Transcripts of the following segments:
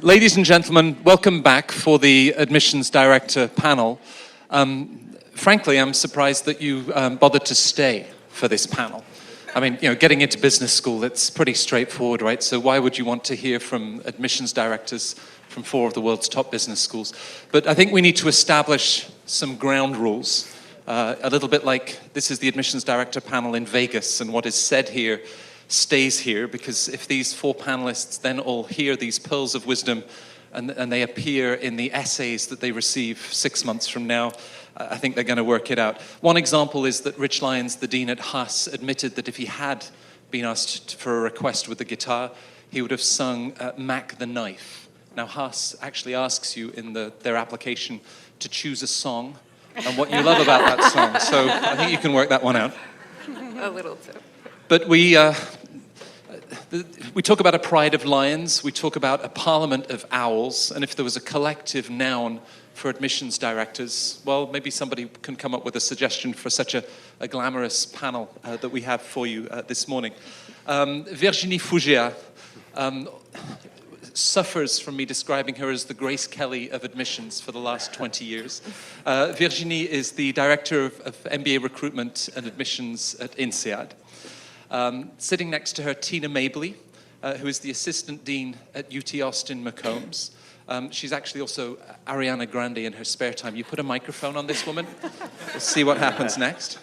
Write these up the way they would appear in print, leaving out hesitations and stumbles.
Ladies and gentlemen, welcome back for the Admissions Director panel. Frankly, I'm surprised that you bothered to stay for this panel. I mean, getting into business school, it's pretty straightforward, right? So why would you want to hear from admissions directors from 4 of the world's top business schools? But I think we need to establish some ground rules, a little bit like this is the Admissions Director panel in Vegas, and what is said here stays here, because if these 4 panelists then all hear these pearls of wisdom and they appear in the essays that they receive 6 months from now, I think they're going to work it out. One example is that Rich Lyons, the dean at Haas, admitted that if he had been asked for a request with the guitar, he would have sung Mac the Knife. Now, Haas actually asks you in their application to choose a song and what you love about that song. So I think you can work that one out. A little too. But we talk about a pride of lions, we talk about a parliament of owls, and if there was a collective noun for admissions directors, well, maybe somebody can come up with a suggestion for such a glamorous panel that we have for you this morning. Virginie Fougère suffers from me describing her as the Grace Kelly of admissions for the last 20 years. Virginie is the director of MBA recruitment and admissions at INSEAD. Sitting next to her, Tina Mabley, who is the assistant dean at UT Austin McCombs. She's actually also Ariana Grande in her spare time. You put a microphone on this woman, we'll see what happens next.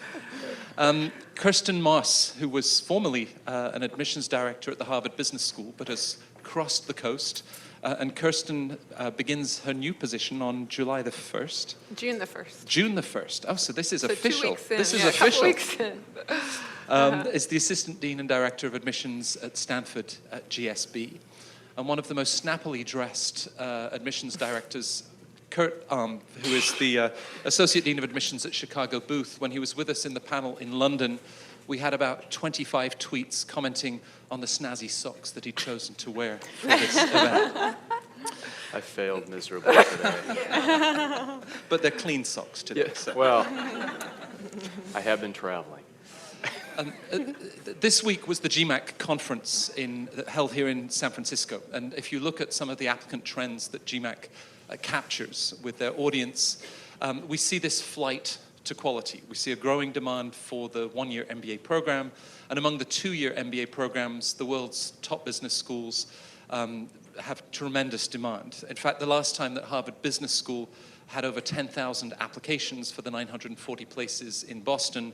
Kirsten Moss, who was formerly an admissions director at the Harvard Business School, but has crossed the coast. And Kirsten begins her new position on July the 1st. June the 1st. June the 1st. Oh, so this is official. 2 weeks in. This is official. official. Weeks in. Is the Assistant Dean and Director of Admissions at Stanford at GSB. And one of the most snappily dressed admissions directors, Kurt who is the Associate Dean of Admissions at Chicago Booth. When he was with us in the panel in London, we had about 25 tweets commenting on the snazzy socks that he'd chosen to wear for this event. I failed miserably today. But they're clean socks today. Yeah, so. well, I have been traveling. This week was the GMAC conference held here in San Francisco. And if you look at some of the applicant trends that GMAC captures with their audience, we see this flight to quality. We see a growing demand for the 1-year MBA program. And among the 2-year MBA programs, the world's top business schools have tremendous demand. In fact, the last time that Harvard Business School had over 10,000 applications for the 940 places in Boston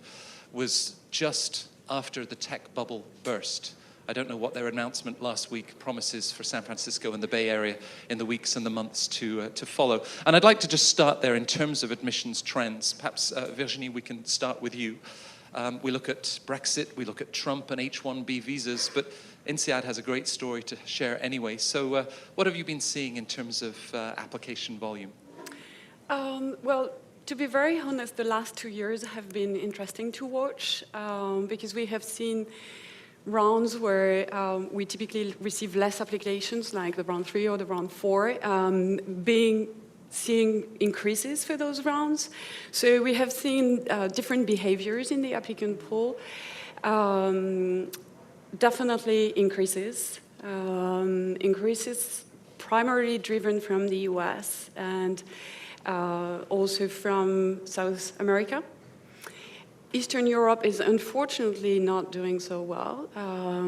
was just after the tech bubble burst. I don't know what their announcement last week promises for San Francisco and the Bay Area in the weeks and the months to follow. And I'd like to just start there in terms of admissions trends. Perhaps, Virginie, we can start with you. We look at Brexit, we look at Trump and H-1B visas, but INSEAD has a great story to share anyway. So what have you been seeing in terms of application volume? Well, to be very honest, the last 2 years have been interesting to watch because we have seen rounds where we typically receive less applications, like the round 3 or the round 4, seeing increases for those rounds. So we have seen different behaviors in the applicant pool. Definitely increases. Increases primarily driven from the US and also from South America. Eastern Europe is unfortunately not doing so well.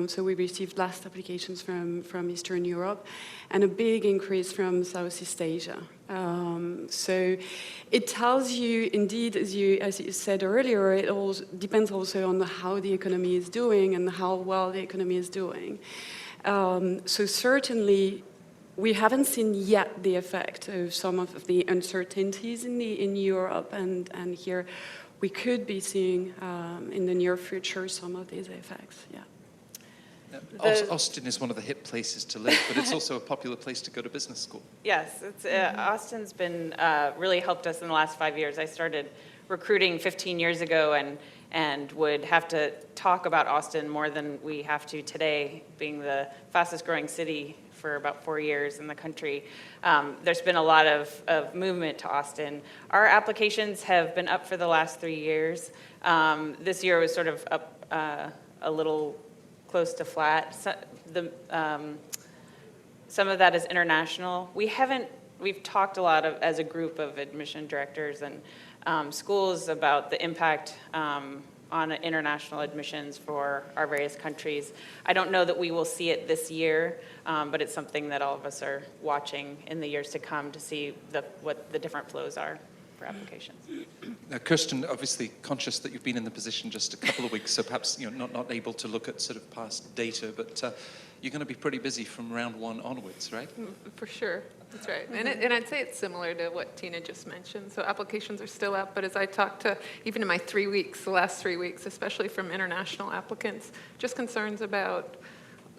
So we received last applications from Eastern Europe and a big increase from Southeast Asia. So it tells you, indeed, as you said earlier, it all depends also on how the economy is doing and how well the economy is doing. So certainly, we haven't seen yet the effect of some of the uncertainties in Europe, and here we could be seeing in the near future some of these effects. Yeah. Austin is one of the hip places to live, but it's also a popular place to go to business school. Yes, Austin's been really helped us in the last 5 years. I started recruiting 15 years ago and would have to talk about Austin more than we have to today, being the fastest growing city for about 4 years in the country. There's been a lot of movement to Austin. Our applications have been up for the last 3 years. This year was sort of up a little close to flat. So some of that is international. We've talked a lot as a group of admission directors and schools about the impact on international admissions for our various countries. I don't know that we will see it this year, but it's something that all of us are watching in the years to come to see what the different flows are for applications. Now, Kirsten, obviously conscious that you've been in the position just a couple of weeks, so perhaps not able to look at sort of past data, but you're going to be pretty busy from round one onwards, right? For sure, that's right. And I'd say it's similar to what Tina just mentioned. So applications are still up, but as I talked to, even in my 3 weeks, the last 3 weeks, especially from international applicants, just concerns about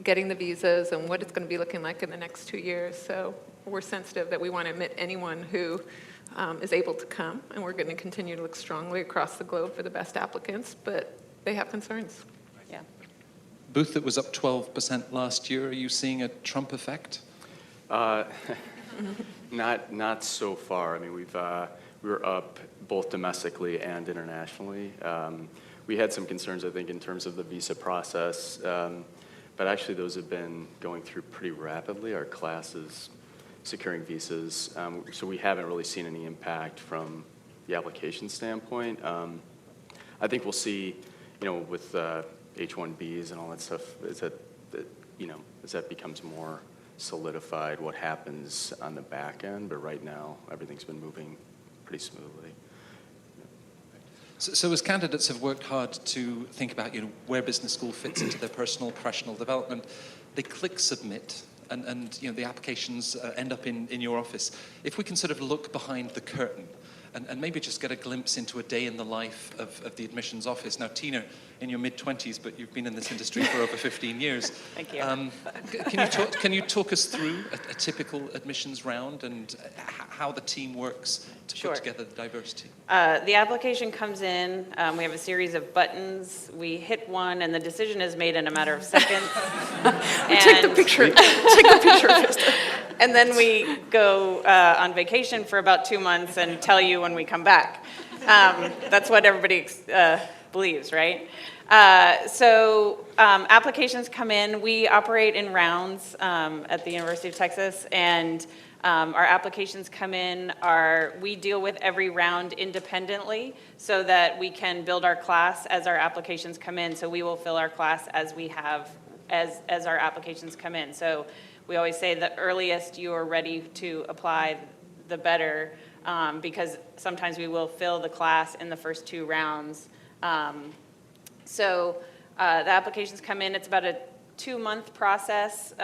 getting the visas and what it's going to be looking like in the next 2 years. So we're sensitive that we want to admit anyone who is able to come, and we're going to continue to look strongly across the globe for the best applicants, but they have concerns. Yeah. Booth, that was up 12% last year. Are you seeing a Trump effect? Not so far. I mean, we were up both domestically and internationally. We had some concerns, I think, in terms of the visa process, but actually those have been going through pretty rapidly. Our class is securing visas, so we haven't really seen any impact from the application standpoint. I think we'll see, with H-1Bs and all that stuff, as that becomes more solidified, what happens on the back end. But right now, everything's been moving pretty smoothly. So as candidates have worked hard to think about where business school fits into their personal, professional development, they click submit, and the applications end up in your office. If we can sort of look behind the curtain and maybe just get a glimpse into a day in the life of the admissions office. Now, Tina, in your mid-20s, but you've been in this industry for over 15 years. Thank you. Can you talk us through a typical admissions round and how the team works to Sure. put together the diversity? The application comes in, we have a series of buttons, we hit one, and the decision is made in a matter of seconds. Take the picture. Take the picture first. And then we go on vacation for about 2 months and tell you when we come back. That's what everybody believes, right? So applications come in. We operate in rounds at the University of Texas, and our applications come in. We deal with every round independently so that we can build our class as our applications come in. So we will fill our class as we have, as our applications come in. So we always say the earliest you are ready to apply, the better, because sometimes we will fill the class in the first 2 rounds. So the applications come in. It's about a 2-month process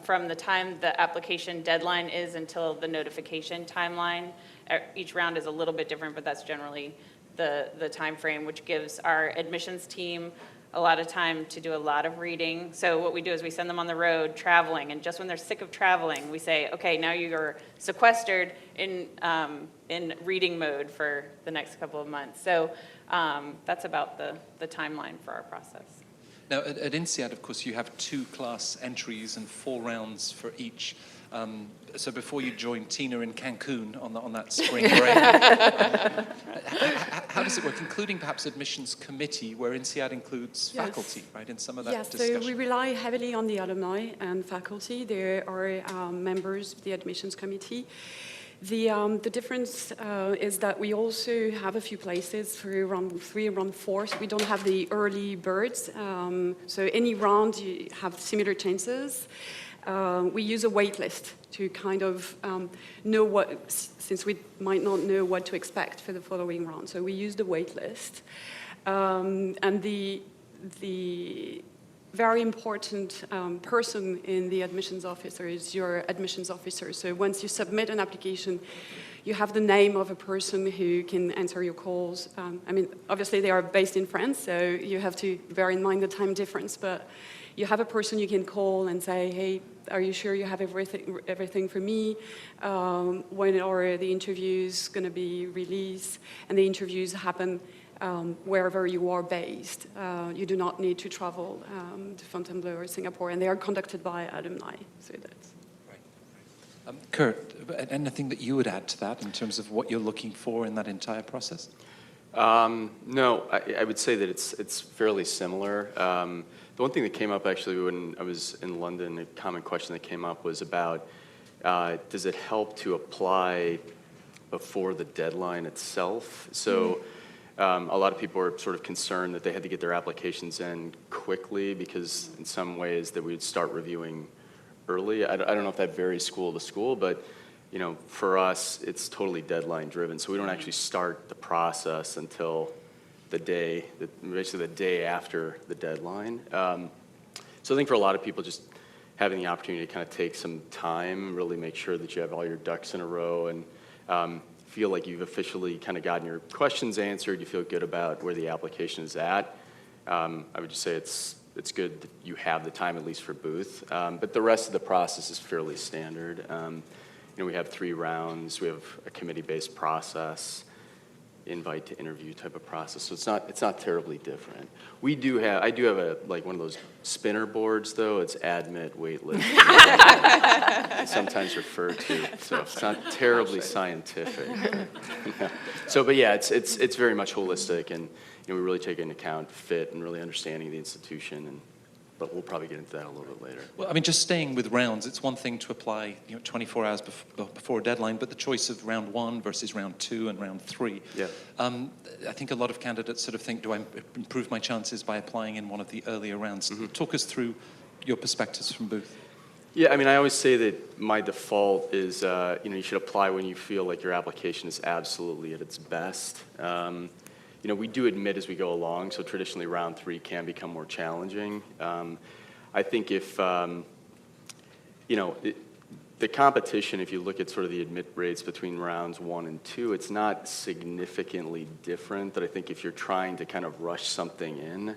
from the time the application deadline is until the notification timeline. Each round is a little bit different, but that's generally the time frame, which gives our admissions team a lot of time to do a lot of reading. So what we do is we send them on the road traveling, and just when they're sick of traveling, we say, okay, now you're sequestered in reading mode for the next couple of months. So that's about the timeline for our process. Now, at INSEAD, of course, you have 2 class entries and 4 rounds for each. So before you joined Tina in Cancun on that spring break, how does it work, including perhaps admissions committee, where INSEAD includes faculty, right, in some of that discussion? So we rely heavily on the alumni and faculty. They are members of the admissions committee. The difference is that we also have a few places for round 3, round 4. So we don't have the early birds. So any round you have similar chances. We use a wait list to kind of know since we might not know what to expect for the following round. So we use the wait list. And the very important person in the admissions officer is your admissions officer. So once you submit an application, you have the name of a person who can answer your calls. I mean, obviously they are based in France, so you have to bear in mind the time difference, but you have a person you can call and say, hey, are you sure you have everything for me? When are the interviews going to be released? And the interviews happen wherever you are based. You do not need to travel to Fontainebleau or Singapore, and they are conducted by alumni. So that's right. Kurt, anything that you would add to that in terms of what you're looking for in that entire process? No, I would say that it's fairly similar. The one thing that came up actually when I was in London, a common question that came up was about, does it help to apply before the deadline itself? So a lot of people were sort of concerned that they had to get their applications in quickly because in some ways that we would start reviewing early. I don't know if that varies school to school, but for us, it's totally deadline driven. So we don't actually start the process until basically the day after the deadline. So I think for a lot of people, just having the opportunity to kind of take some time, really make sure that you have all your ducks in a row and feel like you've officially kind of gotten your questions answered, you feel good about where the application is at. I would just say it's good that you have the time, at least for booth. But the rest of the process is fairly standard. We have 3 rounds. We have a committee-based process, invite to interview type of process. So it's not terribly different. I do have one of those spinner boards though. It's admit waitlist. Sometimes referred to. So it's not terribly scientific. So, but yeah, it's very much holistic, and we really take into account fit and really understanding the institution. But we'll probably get into that a little bit later. Well, I mean, just staying with rounds, it's one thing to apply 24 hours before a deadline, but the choice of round 1 versus round 2 and round 3. Yeah. I think a lot of candidates sort of think, do I improve my chances by applying in one of the earlier rounds? Mm-hmm. Talk us through your perspectives from Booth. Yeah, I mean, I always say that my default is, you should apply when you feel like your application is absolutely at its best. We do admit as we go along, so traditionally round 3 can become more challenging. I think if, the competition, if you look at sort of the admit rates between rounds 1 and 2, it's not significantly different. But I think if you're trying to kind of rush something in,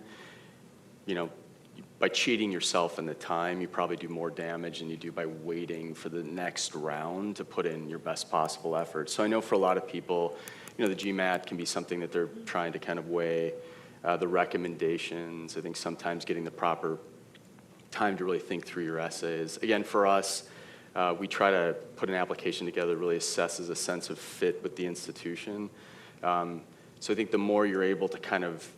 by cheating yourself in the time, you probably do more damage than you do by waiting for the next round to put in your best possible effort. So I know for a lot of people, the GMAT can be something that they're trying to kind of weigh. The recommendations, I think sometimes getting the proper time to really think through your essays. Again, for us, we try to put an application together that really assesses a sense of fit with the institution. So I think the more you're able to kind of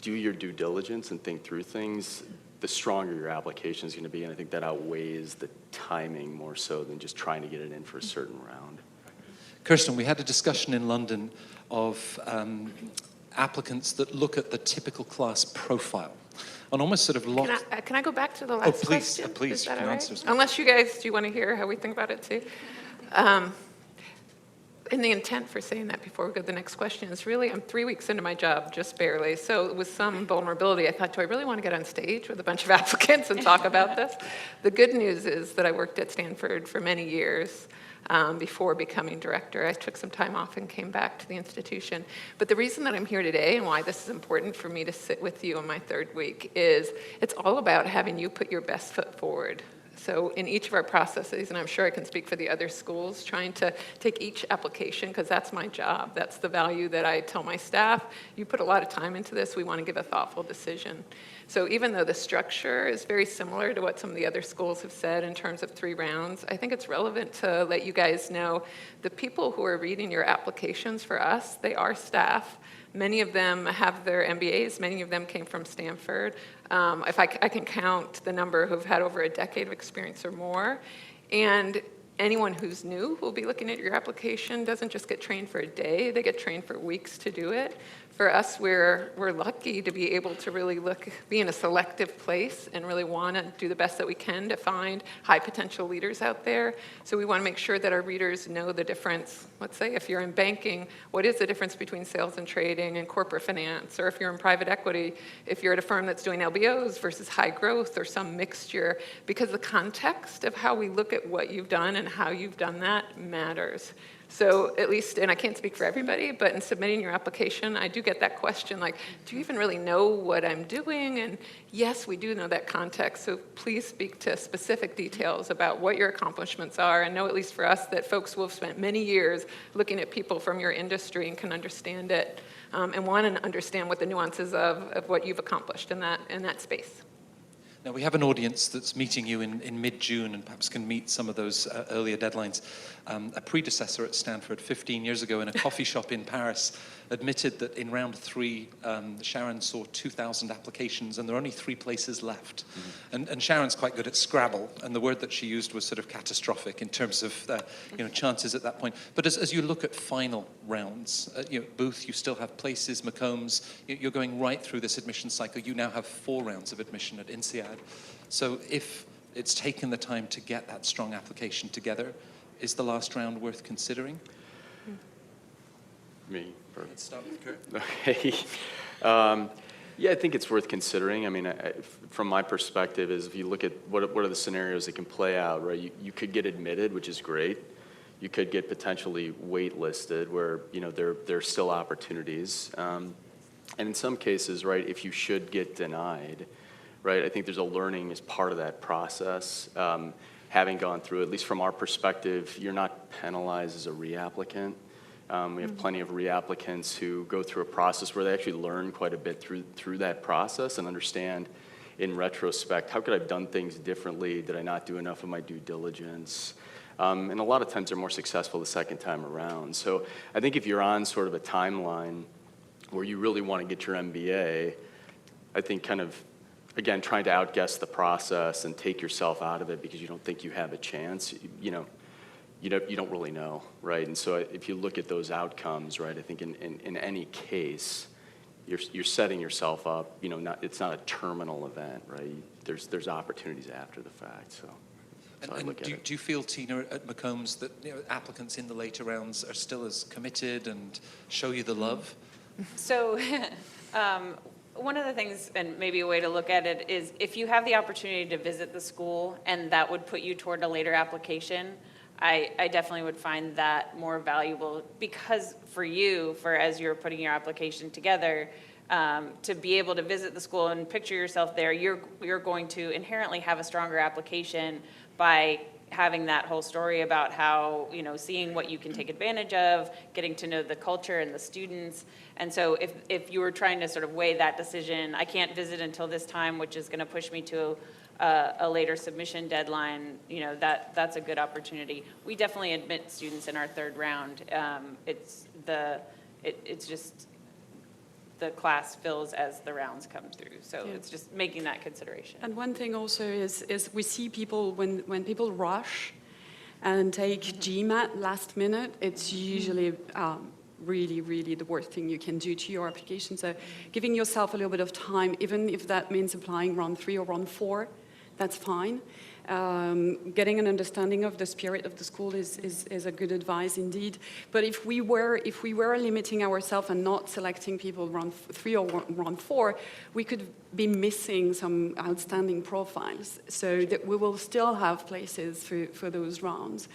do your due diligence and think through things, the stronger your application is going to be. And I think that outweighs the timing more so than just trying to get it in for a certain round. Kirsten, we had a discussion in London of applicants that look at the typical class profile and almost sort of lock... Can I go back to the last question? Please, Is that you can all answer. right? Unless you guys, do you want to hear how we think about it too? And the intent for saying that before we go to the next question is really, I'm 3 weeks into my job, just barely. So with some vulnerability, I thought, do I really want to get on stage with a bunch of applicants and talk about this? The good news is that I worked at Stanford for many years before becoming director. I took some time off and came back to the institution. But the reason that I'm here today and why this is important for me to sit with you in my 3rd week is it's all about having you put your best foot forward. So in each of our processes, and I'm sure I can speak for the other schools, trying to take each application, because that's my job. That's the value that I tell my staff. You put a lot of time into this. We want to give a thoughtful decision. So even though the structure is very similar to what some of the other schools have said in terms of 3 rounds, I think it's relevant to let you guys know the people who are reading your applications for us, they are staff. Many of them have their MBAs. Many of them came from Stanford. If I can count the number who've had over a decade of experience or more. And anyone who's new who will be looking at your application doesn't just get trained for a day. They get trained for weeks to do it. For us, we're lucky to be able to really be in a selective place and really want to do the best that we can to find high potential leaders out there. So we want to make sure that our readers know the difference. Let's say if you're in banking, what is the difference between sales and trading and corporate finance? Or if you're in private equity, if you're at a firm that's doing LBOs versus high growth or some mixture, because the context of how we look at what you've done and how you've done that matters. So at least, and I can't speak for everybody, but in submitting your application, I do get that question like, do you even really know what I'm doing? And yes, we do know that context. So please speak to specific details about what your accomplishments are. And know, at least for us, that folks will have spent many years looking at people from your industry and can understand it and want to understand what the nuances of what you've accomplished in that space. Now, we have an audience that's meeting you in mid-June and perhaps can meet some of those earlier deadlines. A predecessor at Stanford 15 years ago in a coffee shop in Paris admitted that in round 3, Sharon saw 2,000 applications and there are only 3 places left. And Sharon's quite good at Scrabble, and the word that she used was sort of catastrophic in terms of chances at that point. But as you look at final rounds, Booth, you still have places, McCombs, you're going right through this admission cycle. You now have 4 rounds of admission at INSEAD. So if it's taken the time to get that strong application together, is the last round worth considering? Me? Let's start with Kurt. Okay. Yeah, I think it's worth considering. I mean, from my perspective, is if you look at what are the scenarios that can play out, right? You could get admitted, which is great. You could get potentially waitlisted, where there are still opportunities. And in some cases, right, if you should get denied, right, I think there's a learning as part of that process. Having gone through, at least from our perspective, you're not penalized as a reapplicant. We have plenty of reapplicants who go through a process where they actually learn quite a bit through that process and understand in retrospect, how could I have done things differently? Did I not do enough of my due diligence? And a lot of times they're more successful the second time around. So I think if you're on sort of a timeline where you really want to get your MBA, I think kind of, again, trying to outguess the process and take yourself out of it because you don't think you have a chance, you don't really know, right? And so if you look at those outcomes, right, I think in any case, you're setting yourself up, it's not a terminal event, right? There's opportunities after the fact, so. And do you feel, Tina, at McCombs that applicants in the later rounds are still as committed and show you the love? So one of the things, and maybe a way to look at it, is if you have the opportunity to visit the school and that would put you toward a later application, I definitely would find that more valuable, because for you, as you're putting your application together, to be able to visit the school and picture yourself there, you're going to inherently have a stronger application by having that whole story about how, seeing what you can take advantage of, getting to know the culture and the students. And so if you were trying to sort of weigh that decision, I can't visit until this time, which is going to push me to a later submission deadline, that's a good opportunity. We definitely admit students in our 3rd round. It's just the class fills as the rounds come through. So it's just making that consideration. And one thing also is we see people, when people rush and take GMAT last minute, it's usually really, really the worst thing you can do to your application. So giving yourself a little bit of time, even if that means applying round 3 or round 4, that's fine. Getting an understanding of the spirit of the school is a good advice indeed. But if we were limiting ourselves and not selecting people round 3 or round 4, we could be missing some outstanding profiles. So that we will still have places for those rounds.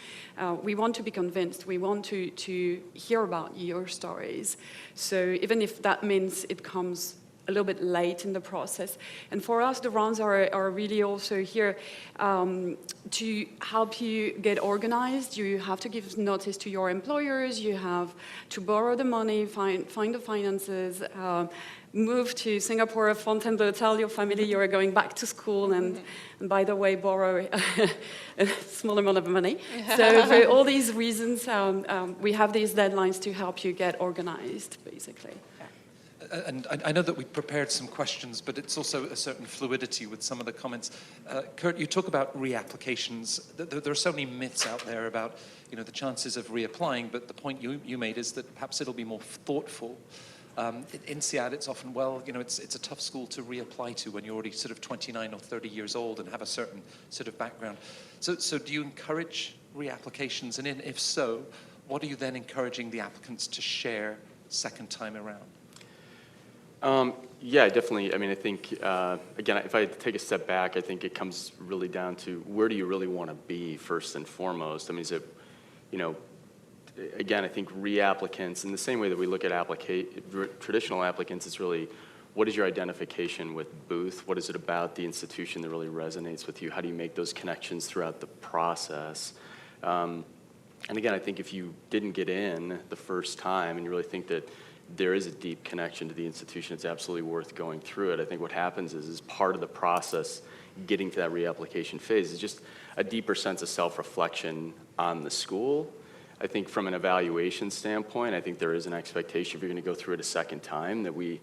We want to be convinced. We want to hear about your stories. So even if that means it comes a little bit late in the process. And for us, the rounds are really also here to help you get organized. You have to give notice to your employers. You have to borrow the money, find the finances, move to Singapore, Fontainebleau, tell your family you're going back to school, and by the way, borrow a small amount of money. So for all these reasons, we have these deadlines to help you get organized, basically. And I know that we prepared some questions, but it's also a certain fluidity with some of the comments. Kurt, you talk about reapplications. There are so many myths out there about, the chances of reapplying, but the point you made is that perhaps it'll be more thoughtful. In INSEAD, it's often, it's a tough school to reapply to when you're already sort of 29 or 30 years old and have a certain sort of background. So do you encourage reapplications? And if so, what are you then encouraging the applicants to share second time around? Yeah, definitely. I mean, I think, again, if I take a step back, I think it comes really down to where do you really want to be first and foremost? I mean, is it, again, I think reapplicants, in the same way that we look at traditional applicants, it's really what is your identification with Booth? What is it about the institution that really resonates with you? How do you make those connections throughout the process? And again, I think if you didn't get in the first time and you really think that there is a deep connection to the institution. It's absolutely worth going through it. I think what happens is part of the process getting to that reapplication phase is just a deeper sense of self-reflection on the school. I think from an evaluation standpoint, I think there is an expectation if you're going to go through it a second time that we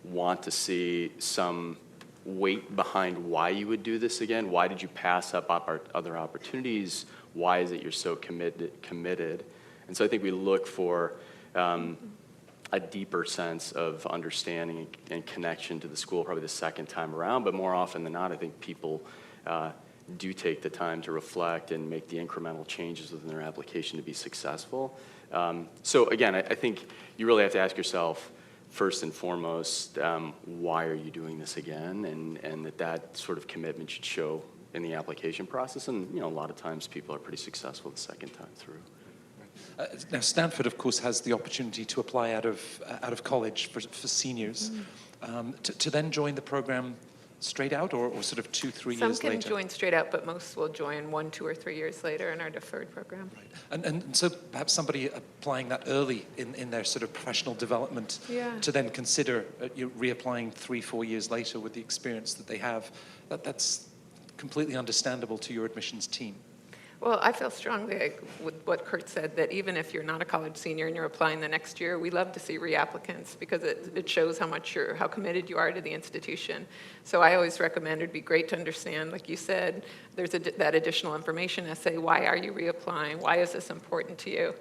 want to see some weight behind why you would do this again. Why did you pass up other opportunities? Why is it you're so committed? And so I think we look for a deeper sense of understanding and connection to the school probably the second time around, but more often than not, I think people do take the time to reflect and make the incremental changes within their application to be successful. So again, I think you really have to ask yourself, first and foremost, why are you doing this again? And that sort of commitment should show in the application process. And a lot of times people are pretty successful the second time through. Now, Stanford, of course, has the opportunity to apply out of college for seniors, to then join the program straight out, or sort of 2-3 years later? Some can join straight out, but most will join 1, 2, or 3 years later in our deferred program. Right. And so perhaps somebody applying that early in their sort of professional development to then consider reapplying 3-4 years later with the experience that they have, that's completely understandable to your admissions team. Well, I feel strongly with what Kurt said, that even if you're not a college senior and you're applying the next year, we love to see reapplicants because it shows how committed you are to the institution. So I always recommend it'd be great to understand, like you said, there's that additional information essay. Why are you reapplying? Why is this important to you?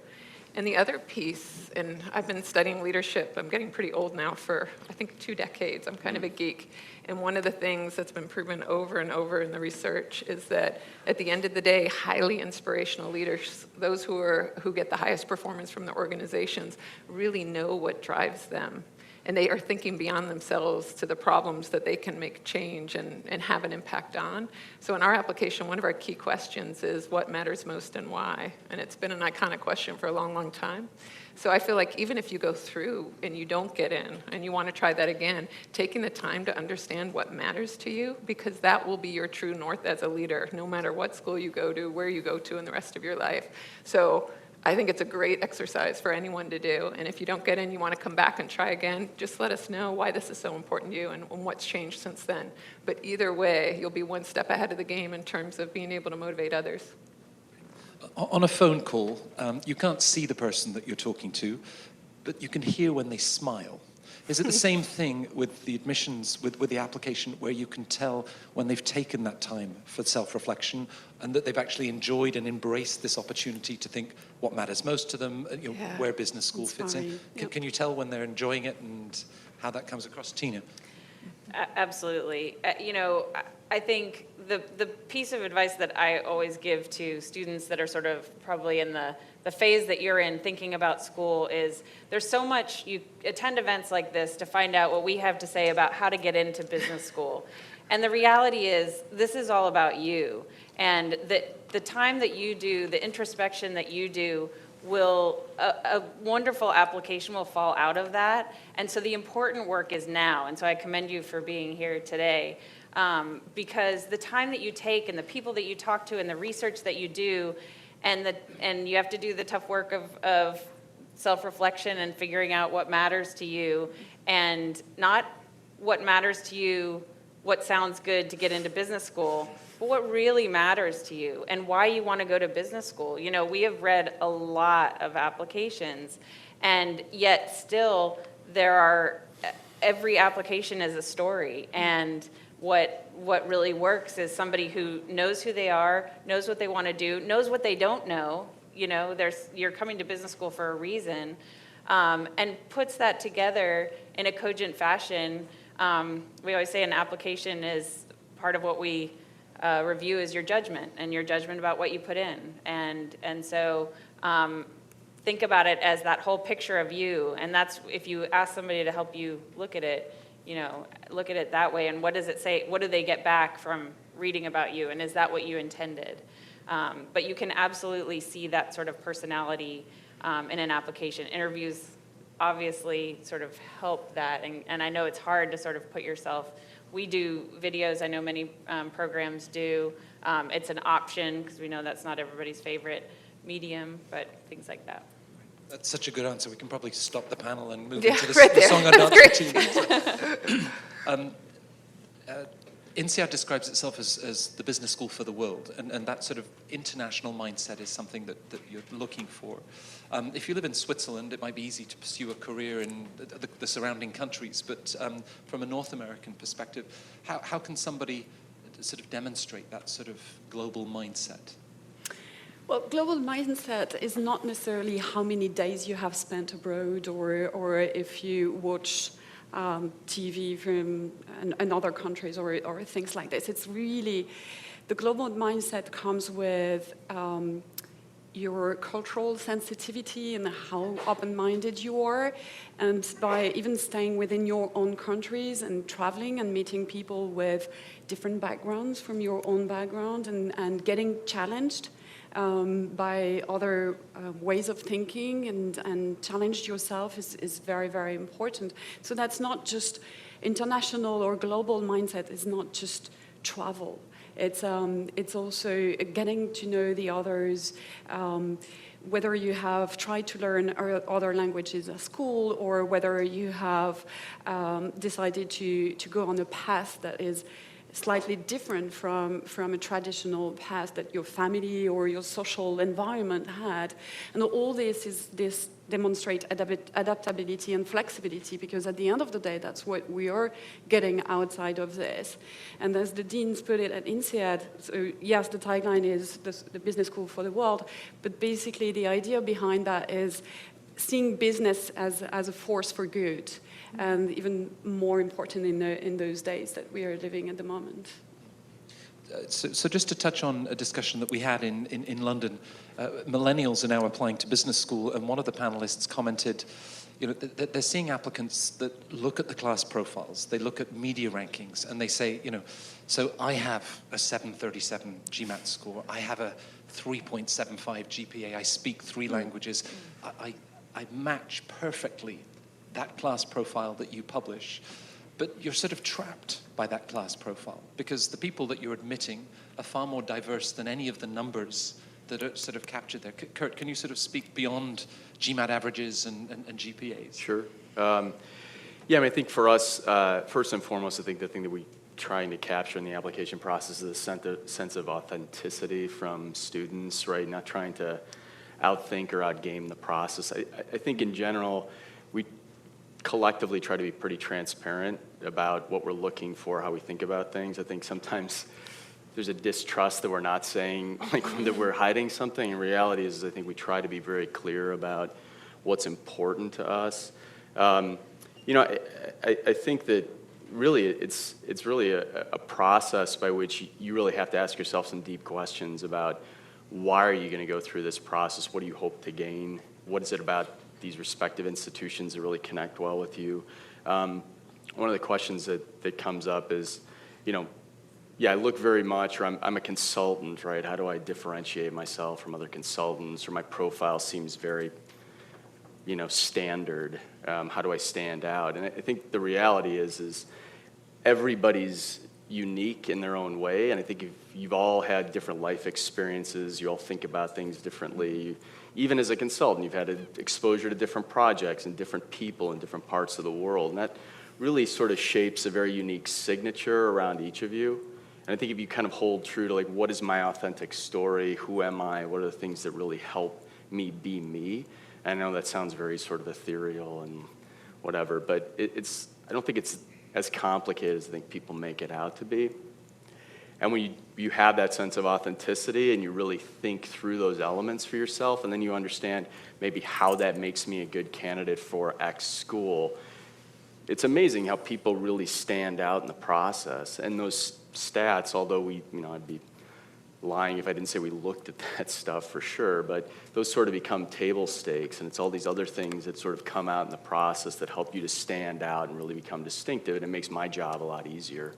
And the other piece, and I've been studying leadership, I'm getting pretty old now, for I think 2 decades. I'm kind of a geek. And one of the things that's been proven over and over in the research is that at the end of the day, highly inspirational leaders, those who get the highest performance from the organizations, really know what drives them. And they are thinking beyond themselves to the problems that they can make change and have an impact on. So in our application, one of our key questions is what matters most and why? And it's been an iconic question for a long, long time. So I feel like even if you go through and you don't get in and you want to try that again, taking the time to understand what matters to you, because that will be your true north as a leader, no matter what school you go to, where you go to in the rest of your life. So I think it's a great exercise for anyone to do. And if you don't get in, you want to come back and try again, just let us know why this is so important to you and what's changed since then. But either way, you'll be one step ahead of the game in terms of being able to motivate others. On a phone call, you can't see the person that you're talking to, but you can hear when they smile. Is it the same thing with the admissions, with the application, where you can tell when they've taken that time for self-reflection and that they've actually enjoyed and embraced this opportunity to think what matters most to them, where business school fits in? Can you tell when they're enjoying it and how that comes across? Tina? Absolutely. I think the piece of advice that I always give to students that are sort of probably in the phase that you're in thinking about school is there's so much, you attend events like this to find out what we have to say about how to get into business school. And the reality is this is all about you. And the time that you do, the introspection that you do, a wonderful application will fall out of that. And so the important work is now. And so I commend you for being here today. Because the time that you take and the people that you talk to and the research that you do, and you have to do the tough work of self-reflection and figuring out what matters to you, and not what matters to you, what sounds good to get into business school, but what really matters to you and why you want to go to business school. We have read a lot of applications, and yet still every application is a story. And what really works is somebody who knows who they are, knows what they want to do, knows what they don't know. You're coming to business school for a reason, and puts that together in a cogent fashion. We always say an application is part of what we review is your judgment and your judgment about what you put in. And so think about it as that whole picture of you. And that's, if you ask somebody to help you look at it, look at it that way. And what does it say? What do they get back from reading about you? And is that what you intended? But you can absolutely see that sort of personality in an application. Interviews obviously sort of help that. And I know it's hard to sort of put yourself. We do videos. I know many programs do. It's an option because we know that's not everybody's favorite medium, but things like that. That's such a good answer. We can probably stop the panel and move Yeah, into the, right the there. song and That's dance routine. INSEAD describes itself as the business school for the world, and that sort of international mindset is something that you're looking for. If you live in Switzerland, it might be easy to pursue a career in the surrounding countries, but from a North American perspective, how can somebody sort of demonstrate that sort of global mindset? Well, global mindset is not necessarily how many days you have spent abroad or if you watch TV from another countries or things like this. It's really, the global mindset comes with your cultural sensitivity and how open-minded you are, and by even staying within your own countries and traveling and meeting people with different backgrounds from your own background and getting challenged by other ways of thinking and challenge yourself is very, very important. So that's not just international or global mindset, it's not just travel. It's also getting to know the others, whether you have tried to learn other languages at school or whether you have decided to go on a path that is slightly different from a traditional path that your family or your social environment had. And all this demonstrate adaptability and flexibility, because at the end of the day, that's what we are getting outside of this. And as the deans put it at INSEAD, so yes, the tagline is the business school for the world, but basically the idea behind that is seeing business as a force for good, and even more important in those days that we are living at the moment. So just to touch on a discussion that we had in London, millennials are now applying to business school, and one of the panelists commented, that they're seeing applicants that look at the class profiles, they look at media rankings, and they say, so I have a 737 GMAT score, I have a 3.75 GPA, I speak 3 languages, I match perfectly that class profile that you publish, but you're sort of trapped by that class profile because the people that you're admitting are far more diverse than any of the numbers that are sort of captured there. Kurt, can you sort of speak beyond GMAT averages and GPAs? Sure. I think for us, first and foremost, I think the thing that we're trying to capture in the application process is a sense of authenticity from students, right? Not trying to outthink or outgame the process. I think in general, we collectively try to be pretty transparent about what we're looking for, how we think about things. I think sometimes there's a distrust that we're not saying, that we're hiding something. In reality is I think we try to be very clear about what's important to us. I think that really it's really a process by which you really have to ask yourself some deep questions about why are you going to go through this process? What do you hope to gain? What is it about these respective institutions that really connect well with you? One of the questions that comes up is, I look very much, or I'm a consultant, right? How do I differentiate myself from other consultants? Or my profile seems very, standard. How do I stand out? And I think the reality is everybody's unique in their own way, and I think if you've all had different life experiences, you all think about things differently. Even as a consultant, you've had exposure to different projects and different people in different parts of the world, and that really sort of shapes a very unique signature around each of you. And I think if you kind of hold true to what is my authentic story, who am I, what are the things that really help me be me, and I know that sounds very sort of ethereal and whatever, but I don't think it's as complicated as I think people make it out to be. And when you have that sense of authenticity and you really think through those elements for yourself, and then you understand maybe how that makes me a good candidate for X school, it's amazing how people really stand out in the process. And those stats, although I'd be lying if I didn't say we looked at that stuff for sure, but those sort of become table stakes, and it's all these other things that sort of come out in the process that help you to stand out and really become distinctive, and it makes my job a lot easier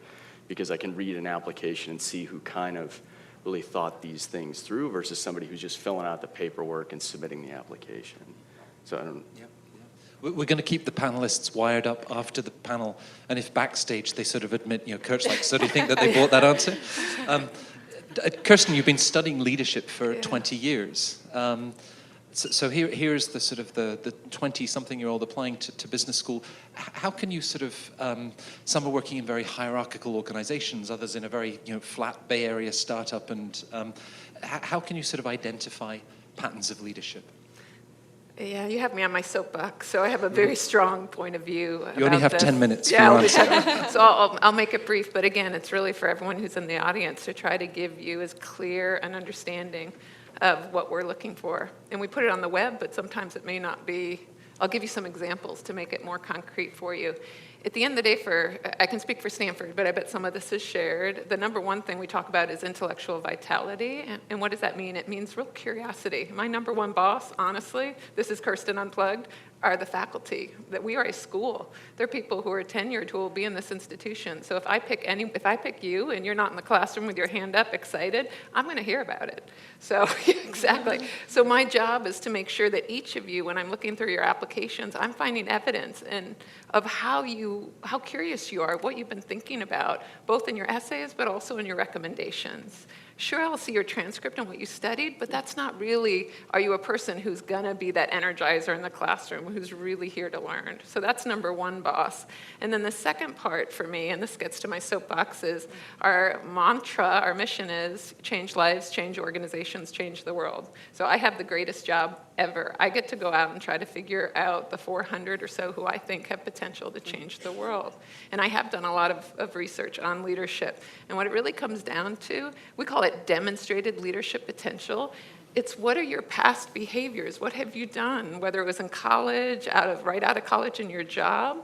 because I can read an application and see who kind of really thought these things through versus somebody who's just filling out the paperwork and submitting the application. So I don't... Yep. We're going to keep the panelists wired up after the panel, and if backstage they sort of admit, Kurt's like, so do you think that they bought that answer? Kirsten, you've been studying leadership for 20 years. So here's the sort of the 20-something-year-old applying to business school. How can you sort of, some are working in very hierarchical organizations, others in a very flat Bay Area startup, and how can you sort of identify patterns of leadership? Yeah, you have me on my soapbox, so I have a very strong point of view. You only have this. 10 minutes for Yeah, your only answer. 10 minutes. So I'll make it brief, but again, it's really for everyone who's in the audience to try to give you as clear an understanding of what we're looking for. And we put it on the web, but sometimes it may not be. I'll give you some examples to make it more concrete for you. At the end of the day, I can speak for Stanford, but I bet some of this is shared. The number one thing we talk about is intellectual vitality. And what does that mean? It means real curiosity. My number one boss, honestly, this is Kirsten Unplugged, are the faculty. That we are a school. There are people who are tenured who will be in this institution. So if I pick you and you're not in the classroom with your hand up, excited, I'm going to hear about it. So exactly. So my job is to make sure that each of you, when I'm looking through your applications, I'm finding evidence of how curious you are, what you've been thinking about, both in your essays but also in your recommendations. Sure, I'll see your transcript and what you studied, but that's not really, are you a person who's gonna be that energizer in the classroom, who's really here to learn? So that's number one, boss. And then the second part for me, and this gets to my soapbox, is our mantra, our mission is change lives, change organizations, change the world. So I have the greatest job ever. I get to go out and try to figure out the 400 or so who I think have potential to change the world. And I have done a lot of research on leadership. And what it really comes down to, we call it demonstrated leadership potential. It's what are your past behaviors? What have you done, whether it was in college, right out of college in your job,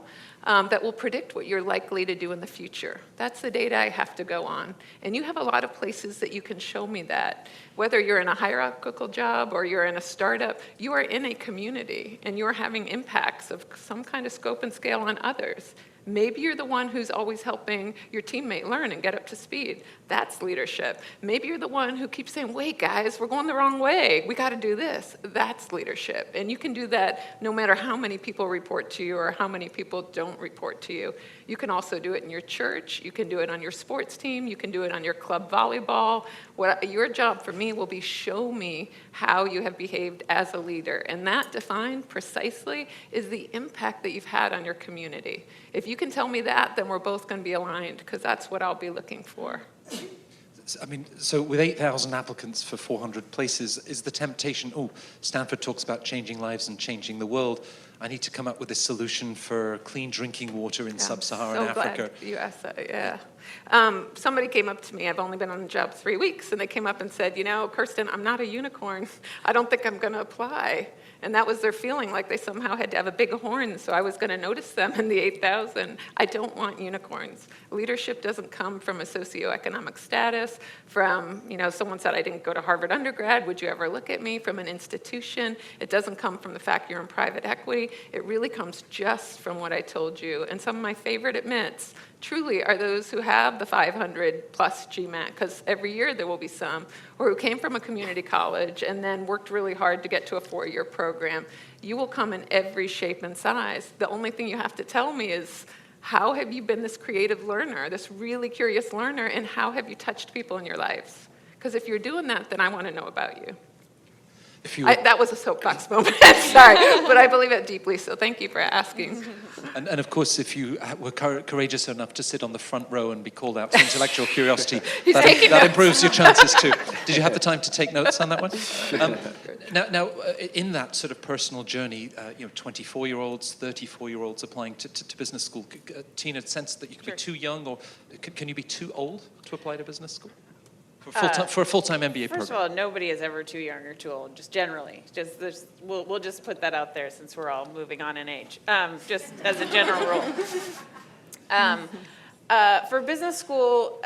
that will predict what you're likely to do in the future. That's the data I have to go on. And you have a lot of places that you can show me that. Whether you're in a hierarchical job or you're in a startup, you are in a community and you're having impacts of some kind of scope and scale on others. Maybe you're the one who's always helping your teammate learn and get up to speed. That's leadership. Maybe you're the one who keeps saying, wait, guys, we're going the wrong way. We got to do this. That's leadership. And you can do that no matter how many people report to you or how many people don't report to you. You can also do it in your church. You can do it on your sports team. You can do it on your club volleyball. Your job for me will be show me how you have behaved as a leader. And that defined precisely is the impact that you've had on your community. If you can tell me that, then we're both going to be aligned, because that's what I'll be looking for. I mean, so with 8,000 applicants for 400 places, is the temptation, Stanford talks about changing lives and changing the world. I need to come up with a solution for clean drinking water in sub-Saharan Africa. Glad you asked that, yeah. Somebody came up to me, I've only been on the job 3 weeks, and they came up and said, Kirsten, I'm not a unicorn. I don't think I'm going to apply. And that was their feeling, like they somehow had to have a big horn, so I was going to notice them in the 8,000. I don't want unicorns. Leadership doesn't come from a socioeconomic status, from, someone said I didn't go to Harvard undergrad, would you ever look at me, from an institution. It doesn't come from the fact you're in private equity. It really comes just from what I told you. And some of my favorite admits truly are those who have the 500 plus GMAT, because every year there will be some, or who came from a community college and then worked really hard to get to a 4-year program. You will come in every shape and size. The only thing you have to tell me is, how have you been this creative learner, this really curious learner, and how have you touched people in your lives? Because if you're doing that, then I want to know about you. That was a soapbox moment, sorry, but I believe it deeply, so thank you for asking. And of course, if you were courageous enough to sit on the front row and be called out for intellectual curiosity, that improves your chances too. Did you have the time to take notes on that one? Now, in that sort of personal journey, 24-year-olds, 34-year-olds applying to business school, Tina, sense that you could be too young, or can you be too old to apply to business school? For a full-time MBA program. First of all, nobody is ever too young or too old, just generally. We'll just put that out there since we're all moving on in age, just as a general rule. For business school,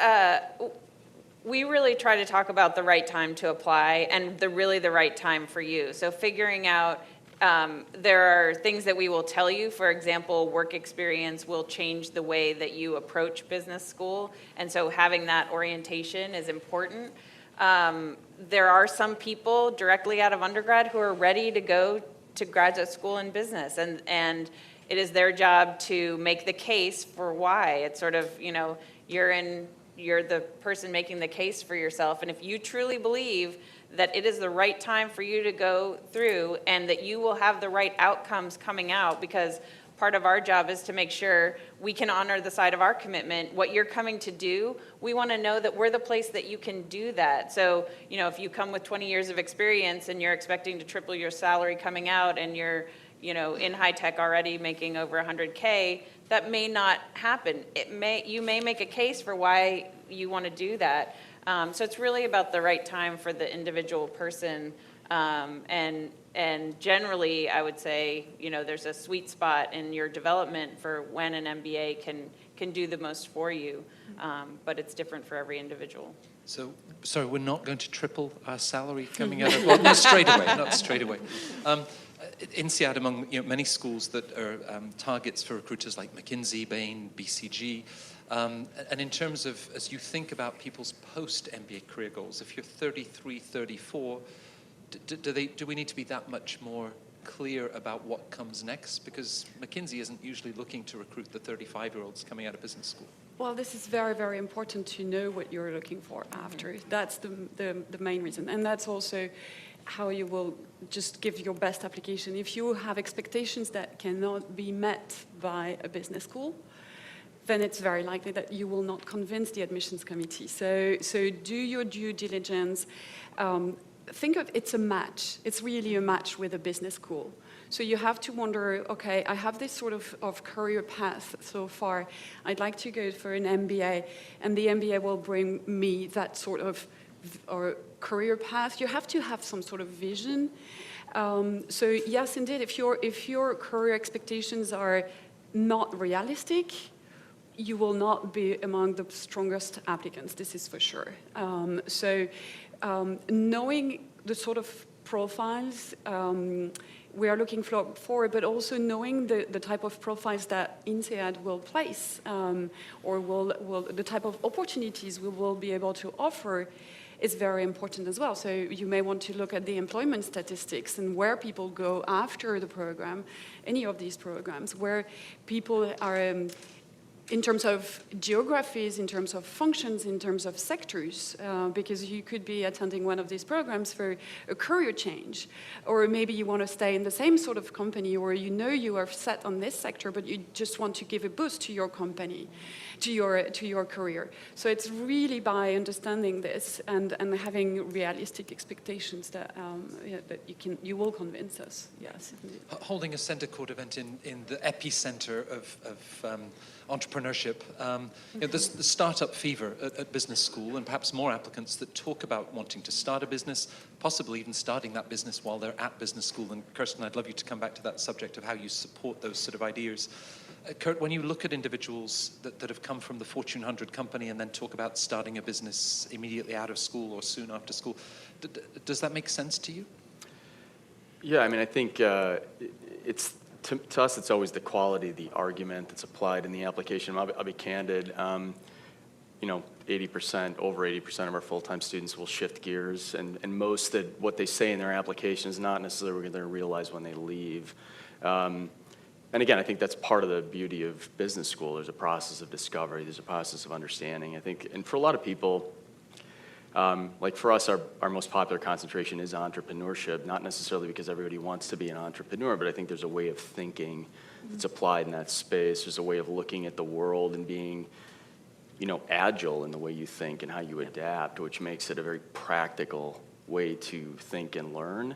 we really try to talk about the right time to apply and the right time for you. So figuring out, there are things that we will tell you. For example, work experience will change the way that you approach business school. And so having that orientation is important. There are some people directly out of undergrad who are ready to go to graduate school in business. And it is their job to make the case for why. It's sort of, you're the person making the case for yourself. And if you truly believe that it is the right time for you to go through and that you will have the right outcomes coming out, because part of our job is to make sure we can honor the side of our commitment. What you're coming to do, we want to know that we're the place that you can do that. So, if you come with 20 years of experience and you're expecting to triple your salary coming out and you're, in high tech already making over 100K, that may not happen. You may make a case for why you want to do that. So it's really about the right time for the individual person. And generally, I would say, there's a sweet spot in your development for when an MBA can do the most for you, but it's different for every individual. So, sorry, we're not going to triple our salary coming out of, well, not straight away. INSEAD, among many schools that are targets for recruiters like McKinsey, Bain, BCG, and in terms of, as you think about people's post-MBA career goals, if you're 33, 34, do we need to be that much more clear about what comes next? Because McKinsey isn't usually looking to recruit the 35-year-olds coming out of business school. Well, this is very, very important to know what you're looking for after. That's the main reason. And that's also how you will just give your best application. If you have expectations that cannot be met by a business school, then it's very likely that you will not convince the admissions committee. So do your due diligence. Think of it's a match. It's really a match with a business school. So you have to wonder, okay, I have this sort of career path so far. I'd like to go for an MBA, and the MBA will bring me that sort of or career path. You have to have some sort of vision. So yes, indeed, if your career expectations are not realistic, you will not be among the strongest applicants. This is for sure. Knowing the sort of profiles we are looking for, but also knowing the type of profiles that INSEAD will place, or the type of opportunities we will be able to offer is very important as well. So you may want to look at the employment statistics and where people go after the program, any of these programs, where people are in terms of geographies, in terms of functions, in terms of sectors, because you could be attending one of these programs for a career change, or maybe you want to stay in the same sort of company, or you are set on this sector, but you just want to give a boost to your company, to your career. So it's really by understanding this and having realistic expectations that you will convince us. Yes. Indeed. Holding a CenterCourt event in the epicenter of entrepreneurship. There's the startup fever at business school, and perhaps more applicants that talk about wanting to start a business, possibly even starting that business while they're at business school. And Kirsten, I'd love you to come back to that subject of how you support those sort of ideas. Kurt, when you look at individuals that have come from the Fortune 100 company and then talk about starting a business immediately out of school or soon after school, does that make sense to you? Yeah, I mean, I think it's to us, it's always the quality of the argument that's applied in the application. I'll be candid. 80%, over 80% of our full-time students will shift gears, and most that what they say in their application is not necessarily what they're going to realize when they leave. And again, I think that's part of the beauty of business school. There's a process of discovery. There's a process of understanding. I think, and for a lot of people, like for us, our most popular concentration is entrepreneurship, not necessarily because everybody wants to be an entrepreneur, but I think there's a way of thinking that's applied in that space. There's a way of looking at the world and being, agile in the way you think and how you adapt, which makes it a very practical way to think and learn.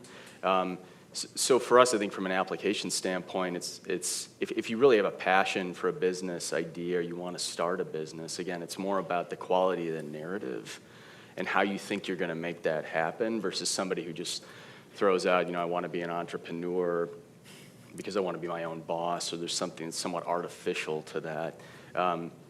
So for us, I think from an application standpoint, it's if you really have a passion for a business idea or you want to start a business, again, it's more about the quality of the narrative and how you think you're going to make that happen versus somebody who just throws out, I want to be an entrepreneur because I want to be my own boss, or there's something that's somewhat artificial to that.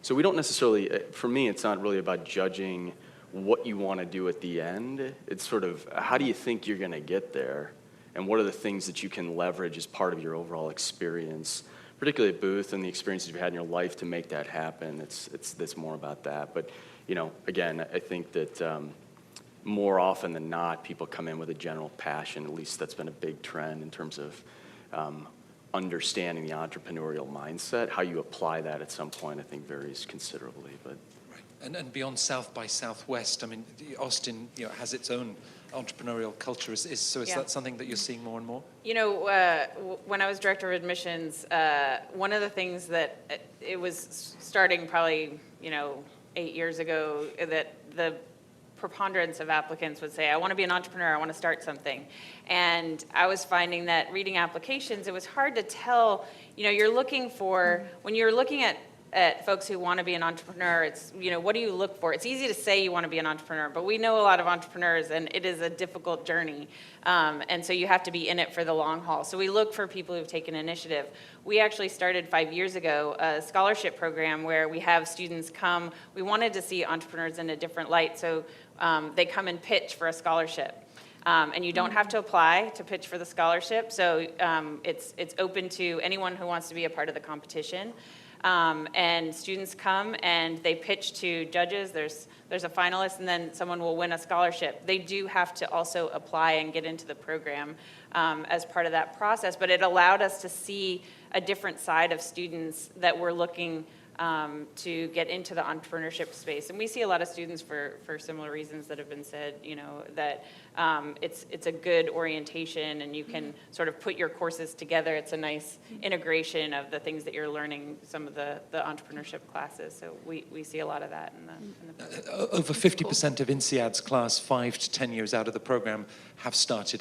So we don't necessarily, for me, it's not really about judging what you want to do at the end. It's sort of, how do you think you're going to get there? And what are the things that you can leverage as part of your overall experience, particularly at Booth and the experiences you've had in your life to make that happen? It's more about that. But, again, I think that more often than not, people come in with a general passion. At least that's been a big trend in terms of understanding the entrepreneurial mindset. How you apply that at some point, I think, varies considerably. But right. And beyond South by Southwest, I mean, Austin, has its own entrepreneurial culture. So is Yeah. that something that you're seeing more and more? You know, when I was director of admissions, one of the things that it was starting probably, 8 years ago, that the preponderance of applicants would say, I want to be an entrepreneur, I want to start something. And I was finding that reading applications, it was hard to tell, you're looking for, when you're looking at folks who want to be an entrepreneur, it's, what do you look for? It's easy to say you want to be an entrepreneur, but we know a lot of entrepreneurs, and it is a difficult journey. And so you have to be in it for the long haul. So we look for people who've taken initiative. We actually started 5 years ago a scholarship program where we have students come. We wanted to see entrepreneurs in a different light, so they come and pitch for a scholarship. And you don't have to apply to pitch for the scholarship, so it's open to anyone who wants to be a part of the competition. And students come and they pitch to judges. There's a finalist, and then someone will win a scholarship. They do have to also apply and get into the program as part of that process, but it allowed us to see a different side of students that were looking to get into the entrepreneurship space. And we see a lot of students for similar reasons that have been said, that it's a good orientation, and you can sort of put your courses together. It's a nice integration of the things that you're learning, some of the entrepreneurship classes. So we see a lot of that in the program. Over 50% of INSEAD's class 5 to 10 years out of the program have started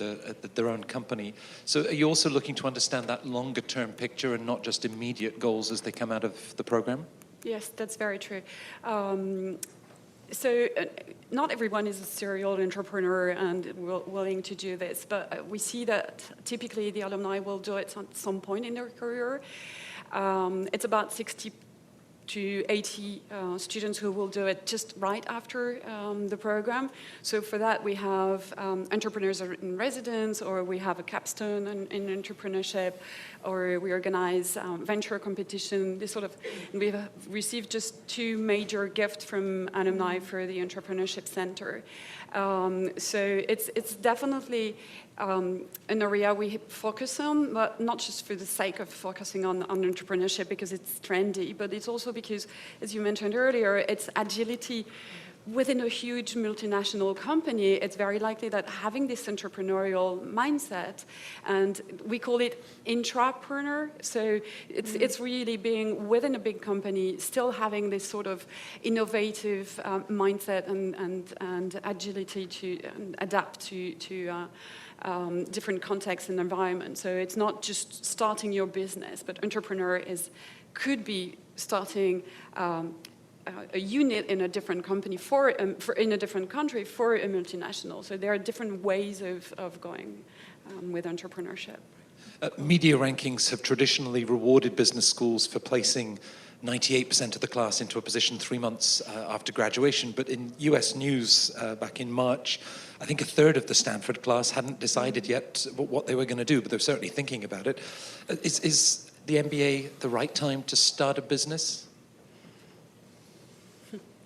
their own company. So are you also looking to understand that longer term picture and not just immediate goals as they come out of the program? Yes, that's very true. Not everyone is a serial entrepreneur and willing to do this, but we see that typically the alumni will do it at some point in their career. It's about 60 to 80 students who will do it just right after the program. So for that, we have entrepreneurs in residence, or we have a capstone in entrepreneurship, or we organize venture competition. We've received just 2 major gifts from alumni for the Entrepreneurship Center. So it's definitely an area we focus on, but not just for the sake of focusing on entrepreneurship because it's trendy, but it's also because, as you mentioned earlier, it's agility. Within a huge multinational company, it's very likely that having this entrepreneurial mindset, and we call it intrapreneur, so it's really being within a big company, still having this sort of innovative mindset and agility to adapt to different contexts and environments. So it's not just starting your business, but entrepreneur could be starting a unit in a different company in a different country for a multinational. So there are different ways of going with entrepreneurship. Media rankings have traditionally rewarded business schools for placing 98% of the class into a position 3 months after graduation. But in US News back in March, I think a third of the Stanford class hadn't decided yet what they were going to do, but they're certainly thinking about it. Is the MBA the right time to start a business?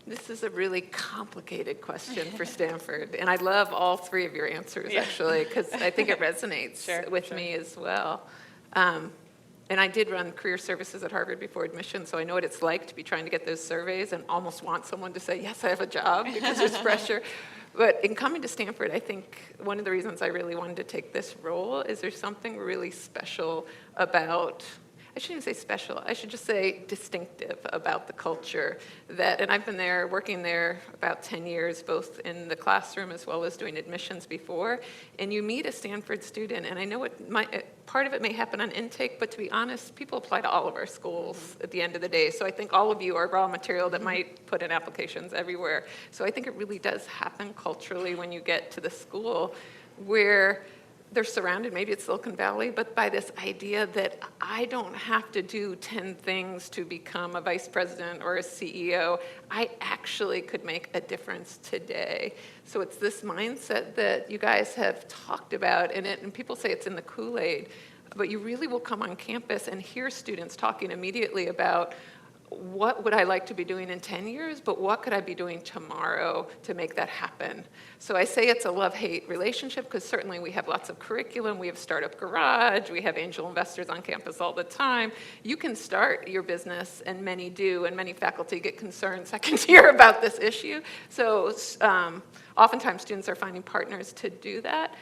This is a really complicated question for Stanford, and I love all 3 of your answers, actually, because I think it resonates with me as well. And I did run career services at Harvard before admission, so I know what it's like to be trying to get those surveys and almost want someone to say, yes, I have a job, because there's pressure. But in coming to Stanford, I think one of the reasons I really wanted to take this role is there's something really special about, I shouldn't even say special, I should just say distinctive about the culture that, and I've been there, working there about 10 years, both in the classroom as well as doing admissions before, and you meet a Stanford student, and I know part of it may happen on intake, but to be honest, people apply to all of our schools at the end of the day, so I think all of you are raw material that might put in applications everywhere. So I think it really does happen culturally when you get to the school where they're surrounded, maybe it's Silicon Valley, but by this idea that I don't have to do 10 things to become a vice president or a CEO. I actually could make a difference today. So it's this mindset that you guys have talked about in it, and people say it's in the Kool-Aid, but you really will come on campus and hear students talking immediately about what would I like to be doing in 10 years, but what could I be doing tomorrow to make that happen? So I say it's a love-hate relationship because certainly we have lots of curriculum, we have Startup Garage, we have angel investors on campus all the time. You can start your business, and many do, and many faculty get concerned second year about this issue. So oftentimes students are finding partners to do that.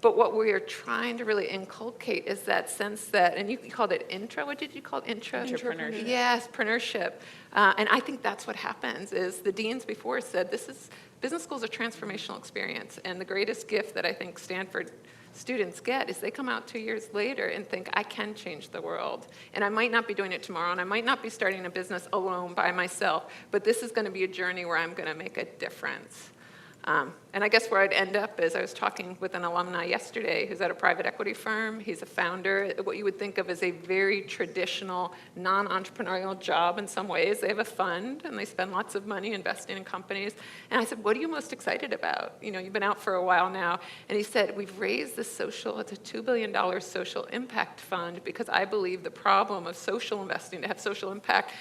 But what we are trying to really inculcate is that sense that, and you called it what did you call it? Entrepreneurship. Yes, entrepreneurship. And I think that's what happens is the deans before said business school is a transformational experience. And the greatest gift that I think Stanford students get is they come out 2 years later and think, I can change the world. And I might not be doing it tomorrow, and I might not be starting a business alone by myself, but this is going to be a journey where I'm going to make a difference. And I guess where I'd end up is I was talking with an alumni yesterday who's at a private equity firm. He's a founder, what you would think of as a very traditional, non-entrepreneurial job in some ways. They have a fund, and they spend lots of money investing in companies. And I said, what are you most excited about? You know, you've been out for a while now. And he said, we've raised it's a $2 billion social impact fund because I believe the problem of social investing, to have social impact,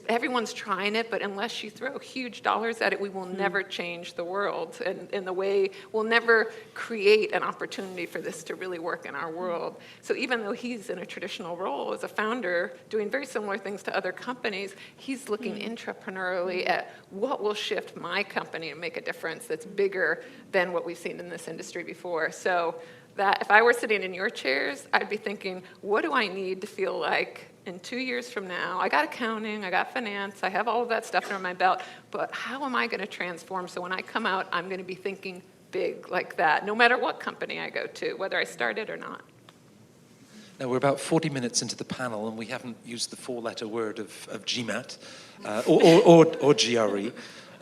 everyone's trying it, but unless you throw huge dollars at it, we will never change the world. And the way we'll never create an opportunity for this to really work in our world. So even though he's in a traditional role as a founder, doing very similar things to other companies, he's looking intrapreneurially at what will shift my company and make a difference that's bigger than what we've seen in this industry before. So that if I were sitting in your chairs, I'd be thinking, what do I need to feel like in 2 years from now? I got accounting, I got finance, I have all of that stuff under my belt, but how am I going to transform so when I come out, I'm going to be thinking big like that, no matter what company I go to, whether I start it or not. Now, we're about 40 minutes into the panel, and we haven't used the four-letter word of GMAT or GRE.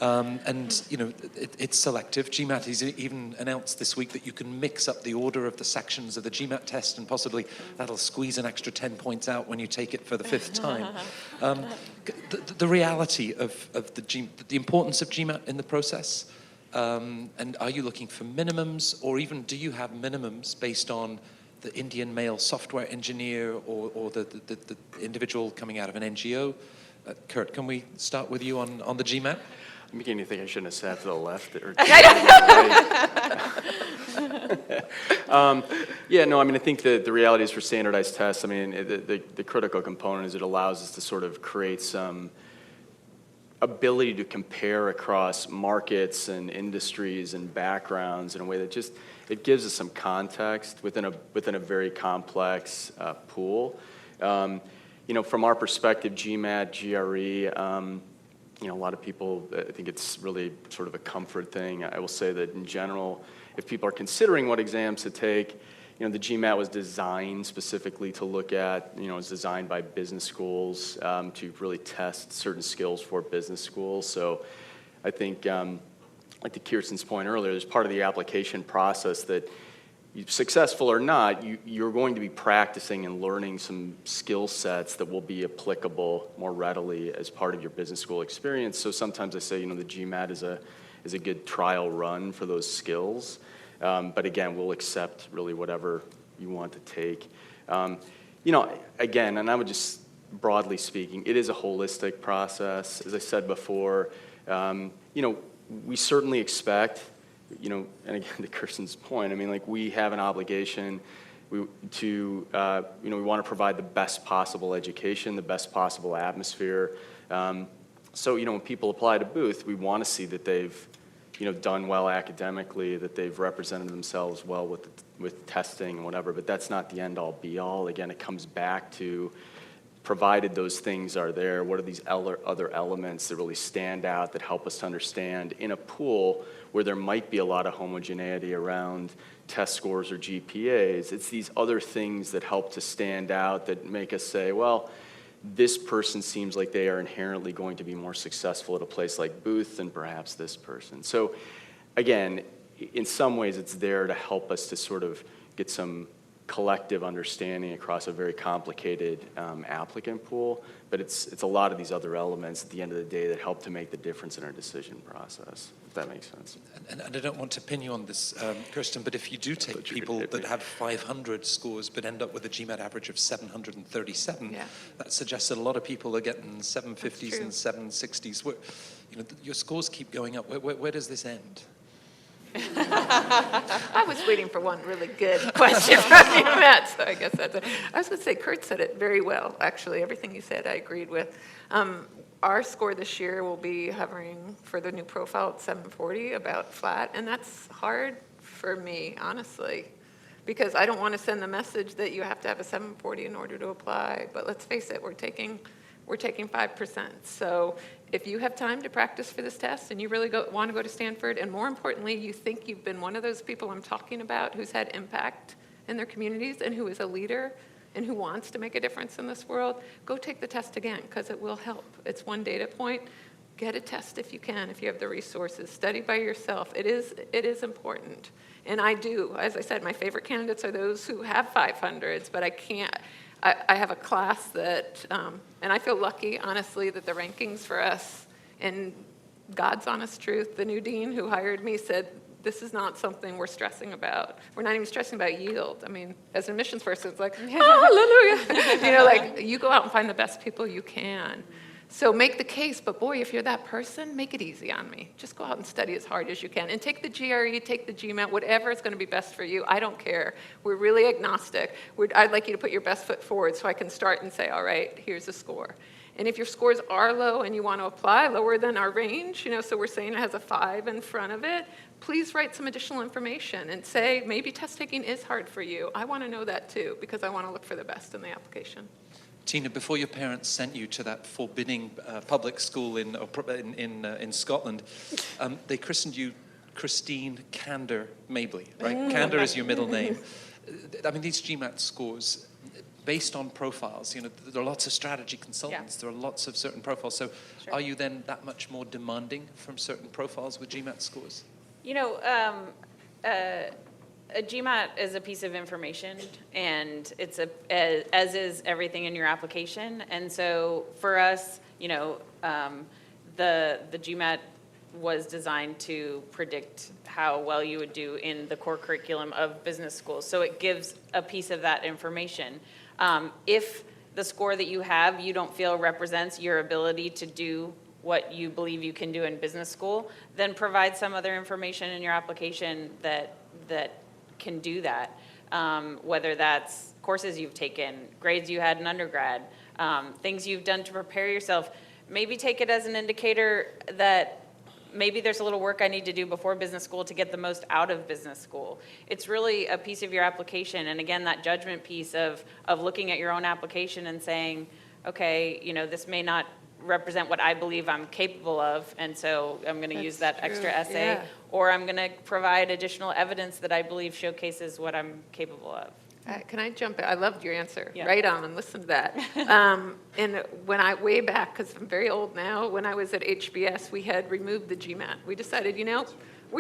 And, you know, it's selective. GMAT has even announced this week that you can mix up the order of the sections of the GMAT test, and possibly that'll squeeze an extra 10 points out when you take it for the 5th time. The reality of the importance of GMAT in the process, and are you looking for minimums, or even do you have minimums based on the Indian male software engineer or the individual coming out of an NGO? Kurt, can we start with you on the GMAT? I'm beginning to think I shouldn't have sat to the left. Or yeah, no, I mean, I think that the reality is for standardized tests, I mean, the critical component is it allows us to sort of create some ability to compare across markets and industries and backgrounds in a way that just, it gives us some context within a very complex pool. You know, from our perspective, GMAT, GRE, you know, a lot of people, I think it's really sort of a comfort thing. I will say that in general, if people are considering what exams to take, you know, the GMAT was designed specifically to look at, you know, it was designed by business schools to really test certain skills for business schools. So I think, like to Kirsten's point earlier, there's part of the application process that, successful or not, you're going to be practicing and learning some skill sets that will be applicable more readily as part of your business school experience. So sometimes I say, you know, the GMAT is a good trial run for those skills. But again, we'll accept really whatever you want to take. You know, again, and I would just, broadly speaking, it is a holistic process. As I said before, you know, we certainly expect, you know, and again, to Kirsten's point, I mean, like, we have an obligation we want to provide the best possible education, the best possible atmosphere. So, you know, when people apply to Booth, we want to see that they've, you know, done well academically, that they've represented themselves well with testing and whatever, but that's not the end-all, be-all. Again, it comes back to, provided those things are there, what are these other elements that really stand out, that help us to understand in a pool where there might be a lot of homogeneity around test scores or GPAs. It's these other things that help to stand out, that make us say, well, this person seems like they are inherently going to be more successful at a place like Booth than perhaps this person. So again, in some ways it's there to help us to sort of get some collective understanding across a very complicated applicant pool, but it's a lot of these other elements at the end of the day that help to make the difference in our decision process, if that makes sense. And I don't want to pin you on this, Kirsten, but if you do take people that have 500 scores but end up with a GMAT average of 737, that suggests that a lot of people are getting 750s and 760s. Your scores keep going up. Where does this end? I was waiting for one really good question from you, Matt, so I guess that's it. I was going to say, Kurt said it very well, actually. Everything you said, I agreed with. Our score this year will be hovering for the new profile at 740, about flat, and that's hard for me, honestly, because I don't want to send the message that you have to have a 740 in order to apply, but let's face it, we're taking 5%. So if you have time to practice for this test and you really want to go to Stanford, and more importantly, you think you've been one of those people I'm talking about who's had impact in their communities and who is a leader and who wants to make a difference in this world, go take the test again, because it will help. It's one data point. Get a test if you can, if you have the resources. Study by yourself. It is important. And I do. As I said, my favorite candidates are those who have 500s, but I can't. I have a class that, and I feel lucky, honestly, that the rankings for us, and God's honest truth, the new dean who hired me said, this is not something we're stressing about. We're not even stressing about yield. I mean, as an admissions person, it's like, hallelujah. You go out and find the best people you can. So make the case, but boy, if you're that person, make it easy on me. Just go out and study as hard as you can. And take the GRE, take the GMAT, whatever is going to be best for you. I don't care. We're really agnostic. I'd like you to put your best foot forward so I can start and say, all right, here's a score. And if your scores are low and you want to apply lower than our range, so we're saying it has a 5 in front of it, please write some additional information and say, maybe test taking is hard for you. I want to know that too, because I want to look for the best in the application. Tina, before your parents sent you to that forbidding public school in Scotland, they christened you Christine Candor Mabley, right? Candor is your middle name. I mean, these GMAT scores, based on profiles, there are lots of strategy consultants, there are lots of certain profiles. So are you then that much more demanding from certain profiles with GMAT scores? A GMAT is a piece of information, and it's as is everything in your application. And so for us, the GMAT was designed to predict how well you would do in the core curriculum of business schools. So it gives a piece of that information. If the score that you have, you don't feel represents your ability to do what you believe you can do in business school, then provide some other information in your application that can do that, whether that's courses you've taken, grades you had in undergrad, things you've done to prepare yourself. Maybe take it as an indicator that maybe there's a little work I need to do before business school to get the most out of business school. It's really a piece of your application, and again, that judgment piece of looking at your own application and saying, okay, this may not represent what I believe I'm capable of, and so I'm going to use that extra essay, or I'm going to provide additional evidence that I believe showcases what I'm capable of. Can I jump in? I loved your answer. Yeah. Right on, listen to that. And when way back, because I'm very old now, when I was at HBS, we had removed the GMAT. We decided, we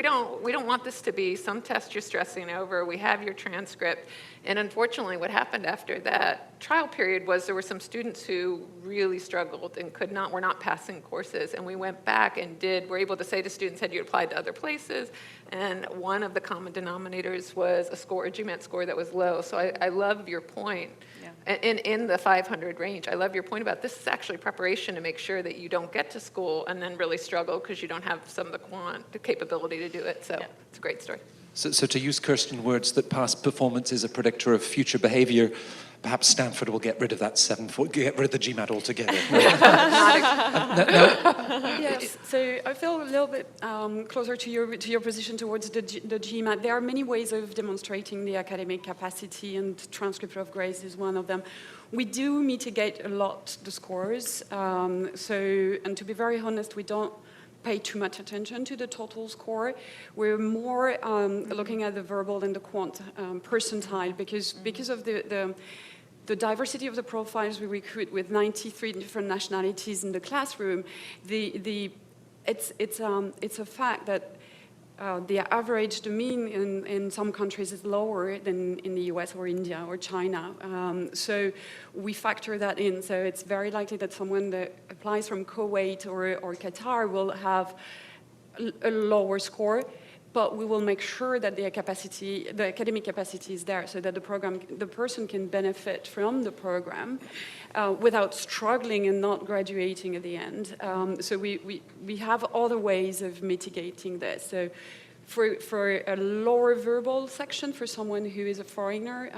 don't want this to be some test you're stressing over. We have your transcript. And unfortunately, what happened after that trial period was there were some students who really struggled and were not passing courses. And we went back and were able to say to students, had you applied to other places? And one of the common denominators was a GMAT score that was low. So I love your point. Yeah. In the 500 range, I love your point about this is actually preparation to make sure that you don't get to school and then really struggle because you don't have some of the capability to do it. So it's a great story. So to use Kirsten's words, that past performance is a predictor of future behavior, perhaps Stanford will get rid of that 740, get rid of the GMAT altogether. Yes, so I feel a little bit closer to your position towards the GMAT. There are many ways of demonstrating the academic capacity, and transcript of grades is one of them. We do mitigate a lot the scores. And to be very honest, we don't pay too much attention to the total score. We're more looking at the verbal and the quant percentile because of the diversity of the profiles we recruit with 93 different nationalities in the classroom. It's a fact that the average, the mean in some countries is lower than in the US or India or China. So we factor that in. So it's very likely that someone that applies from Kuwait or Qatar will have a lower score, but we will make sure that the academic capacity is there so that the person can benefit from the program without struggling and not graduating at the end. So we have other ways of mitigating this. So for a lower verbal section, for someone who is a foreigner,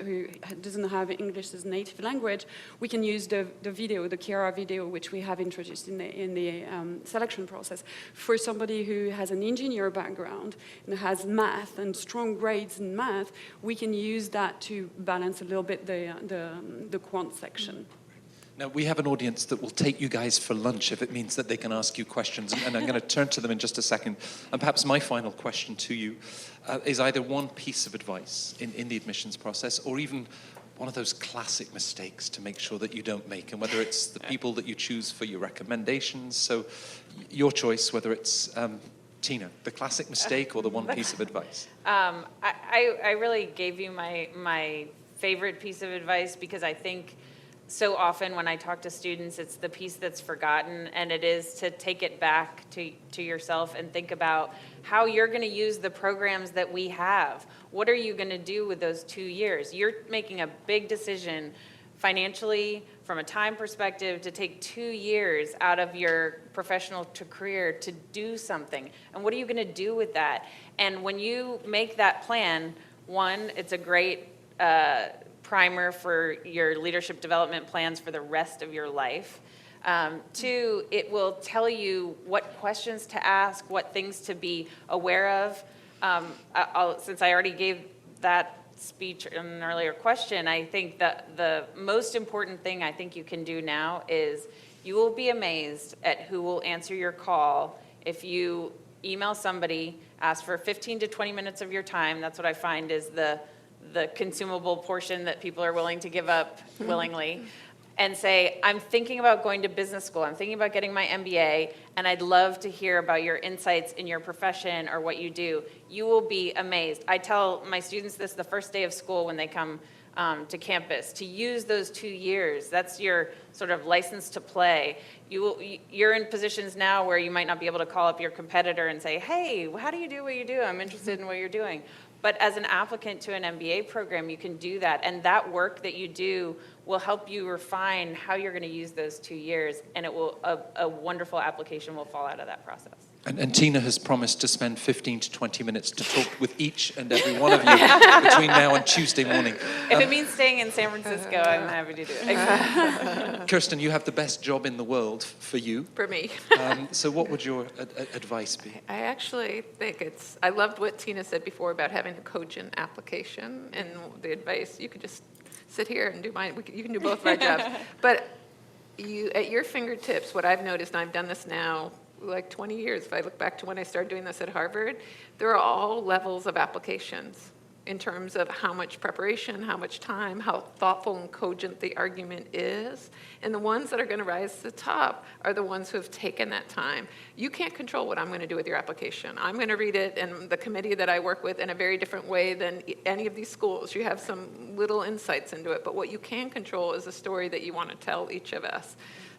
who doesn't have English as a native language, we can use the video, the Kiara video, which we have introduced in the selection process. For somebody who has an engineer background and has math and strong grades in math, we can use that to balance a little bit the quant section. Now, we have an audience that will take you guys for lunch if it means that they can ask you questions, and I'm going to turn to them in just a second. And perhaps my final question to you is either one piece of advice in the admissions process or even one of those classic mistakes to make sure that you don't make, and whether it's the people that you choose for your recommendations. So your choice, whether it's Tina, the classic mistake or the one piece of advice. I really gave you my favorite piece of advice because I think so often when I talk to students, it's the piece that's forgotten, and it is to take it back to yourself and think about how you're going to use the programs that we have. What are you going to do with those 2 years? You're making a big decision financially, from a time perspective, to take 2 years out of your professional career to do something. And what are you going to do with that? And when you make that plan, one, it's a great primer for your leadership development plans for the rest of your life. Two, it will tell you what questions to ask, what things to be aware of. Since I already gave that speech in an earlier question, I think that the most important thing I think you can do now is you will be amazed at who will answer your call if you email somebody, ask for 15 to 20 minutes of your time. That's what I find is the consumable portion that people are willing to give up willingly, and say, I'm thinking about going to business school, I'm thinking about getting my MBA, and I'd love to hear about your insights in your profession or what you do. You will be amazed. I tell my students this the first day of school when they come to campus, to use those 2 years. That's your sort of license to play. You're in positions now where you might not be able to call up your competitor and say, hey, how do you do what you do? I'm interested in what you're doing. But as an applicant to an MBA program, you can do that. And that work that you do will help you refine how you're going to use those 2 years. And it will a wonderful application will fall out of that process. And Tina has promised to spend 15 to 20 minutes to talk with each and every one of you between now and Tuesday morning. If it means staying in San Francisco, I'm happy to do it. Kirsten, you have the best job in the world for you. For me. So what would your advice be? I actually think I loved what Tina said before about having a cogent application, and the advice, you could just sit here and do mine. You can do both of our jobs. But at your fingertips, what I've noticed, and I've done this now like 20 years, if I look back to when I started doing this at Harvard, there are all levels of applications in terms of how much preparation, how much time, how thoughtful and cogent the argument is. And the ones that are going to rise to the top are the ones who have taken that time. You can't control what I'm going to do with your application. I'm going to read it and the committee that I work with in a very different way than any of these schools. You have some little insights into it, but what you can control is the story that you want to tell each of us.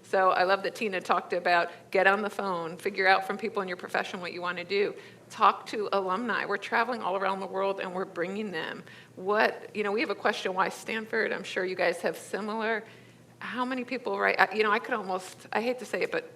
So I love that Tina talked about get on the phone, figure out from people in your profession what you want to do. Talk to alumni. We're traveling all around the world and we're bringing them. We have a question, why Stanford? I'm sure you guys have similar. How many people write, I hate to say it, but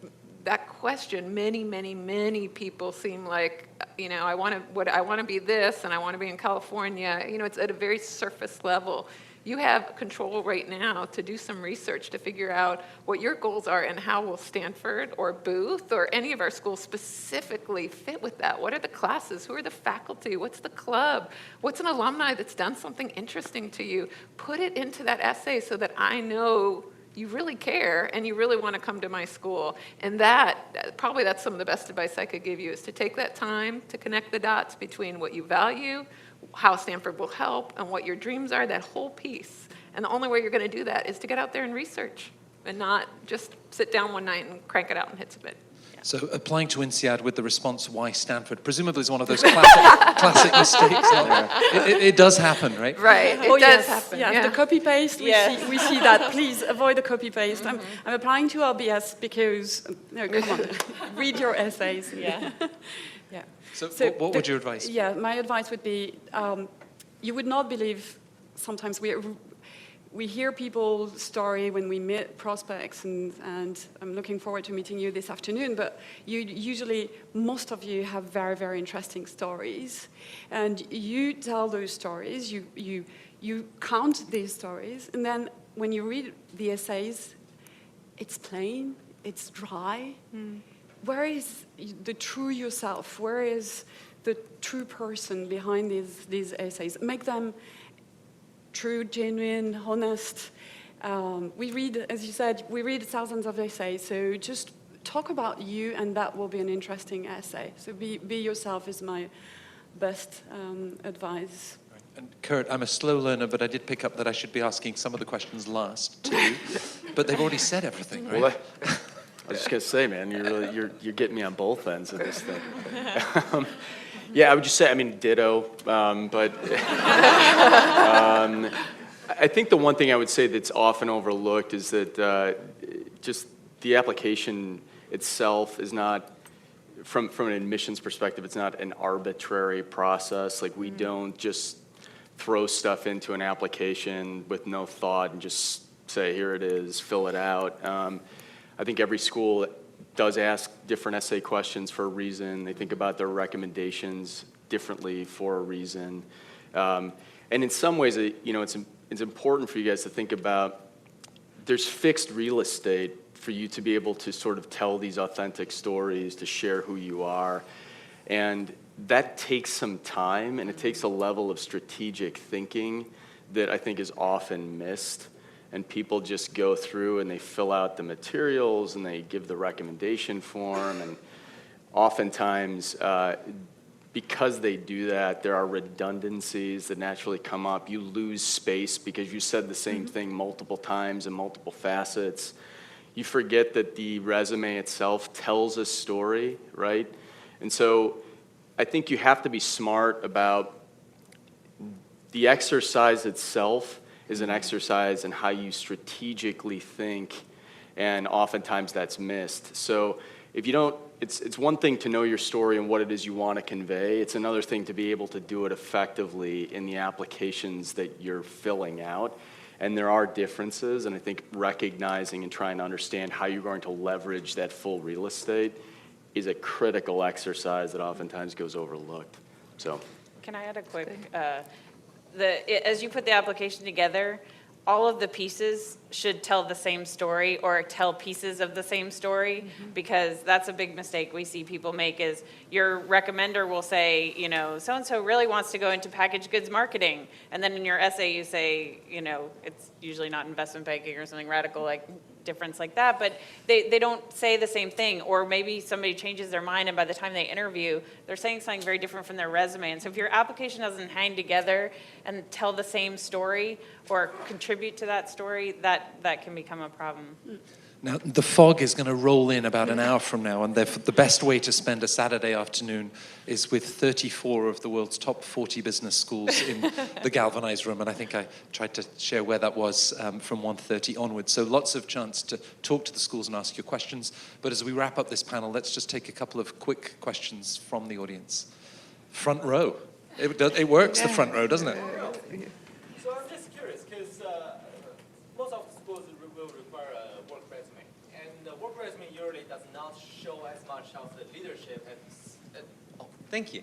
that question, many people seem like, I want to be this and I want to be in California. It's at a very surface level. You have control right now to do some research to figure out what your goals are and how will Stanford or Booth or any of our schools specifically fit with that. What are the classes? Who are the faculty? What's the club? What's an alumni that's done something interesting to you? Put it into that essay so that I know you really care and you really want to come to my school. And that's some of the best advice I could give you, is to take that time to connect the dots between what you value, how Stanford will help, and what your dreams are, that whole piece. And the only way you're going to do that is to get out there and research and not just sit down one night and crank it out and hit submit. So applying to INSEAD with the response, why Stanford, presumably is one of those classic mistakes. It does happen, right? Right, it does yes, happen. yes, yeah. the copy-paste, we see that. Please avoid the copy-paste. I'm applying to LBS because, no, come on, read your essays. Yeah. Yeah. So what would your advice be? Yeah, my advice would be, you would not believe, sometimes we hear people's story when we meet prospects, and I'm looking forward to meeting you this afternoon, but most of you have very, very interesting stories, and you tell those stories, you count these stories, and then when you read the essays, it's plain, it's dry. Where is the true yourself? Where is the true person behind these essays? Make them true, genuine, honest. We read, as you said, we read thousands of essays, so just talk about you, and that will be an interesting essay. So be yourself is my best advice. And Kurt, I'm a slow learner, but I did pick up that I should be asking some of the questions last too. But they've already said everything, right? Well, I was just gonna say, man, you're getting me on both ends of this thing. Yeah, I would just say, I mean, ditto, but I think the one thing I would say that's often overlooked is that just the application itself is not, from an admissions perspective, it's not an arbitrary process. Like, we don't just throw stuff into an application with no thought and just say, here it is, fill it out. I think every school does ask different essay questions for a reason. They think about their recommendations differently for a reason. And in some ways, it's important for you guys to think about, there's fixed real estate for you to be able to sort of tell these authentic stories, to share who you are. And that takes some time, and it takes a level of strategic thinking that I think is often missed. And people just go through and they fill out the materials and they give the recommendation form. And oftentimes, because they do that, there are redundancies that naturally come up. You lose space because you said the same thing multiple times in multiple facets. You forget that the resume itself tells a story, right? And so I think you have to be smart about the exercise itself is an exercise in how you strategically think, and oftentimes that's missed. So if you don't, it's one thing to know your story and what it is you want to convey. It's another thing to be able to do it effectively in the applications that you're filling out. And there are differences, and I think recognizing and trying to understand how you're going to leverage that full real estate is a critical exercise that oftentimes goes overlooked. So, Can I add a quick, as you put the application together, all of the pieces should tell the same story or tell pieces of the same story, because that's a big mistake we see people make. Is your recommender will say, so-and-so really wants to go into packaged goods marketing, and then in your essay you say, it's usually not investment banking or something radical like difference like that, but they don't say the same thing, or maybe somebody changes their mind and by the time they interview, they're saying something very different from their resume. And so if your application doesn't hang together and tell the same story or contribute to that story, that can become a problem. Now, the fog is going to roll in about an hour from now, and therefore the best way to spend a Saturday afternoon is with 34 of the world's top 40 business schools in the galvanized room, and I think I tried to share where that was from 1:30 onwards. So lots of chance to talk to the schools and ask your questions. But as we wrap up this panel, let's just take a couple of quick questions from the audience. Front row. It works, the front row, doesn't it? So I'm just curious, because most of the schools will require a work resume, and the work resume usually does not show as much of the leadership as. Thank you.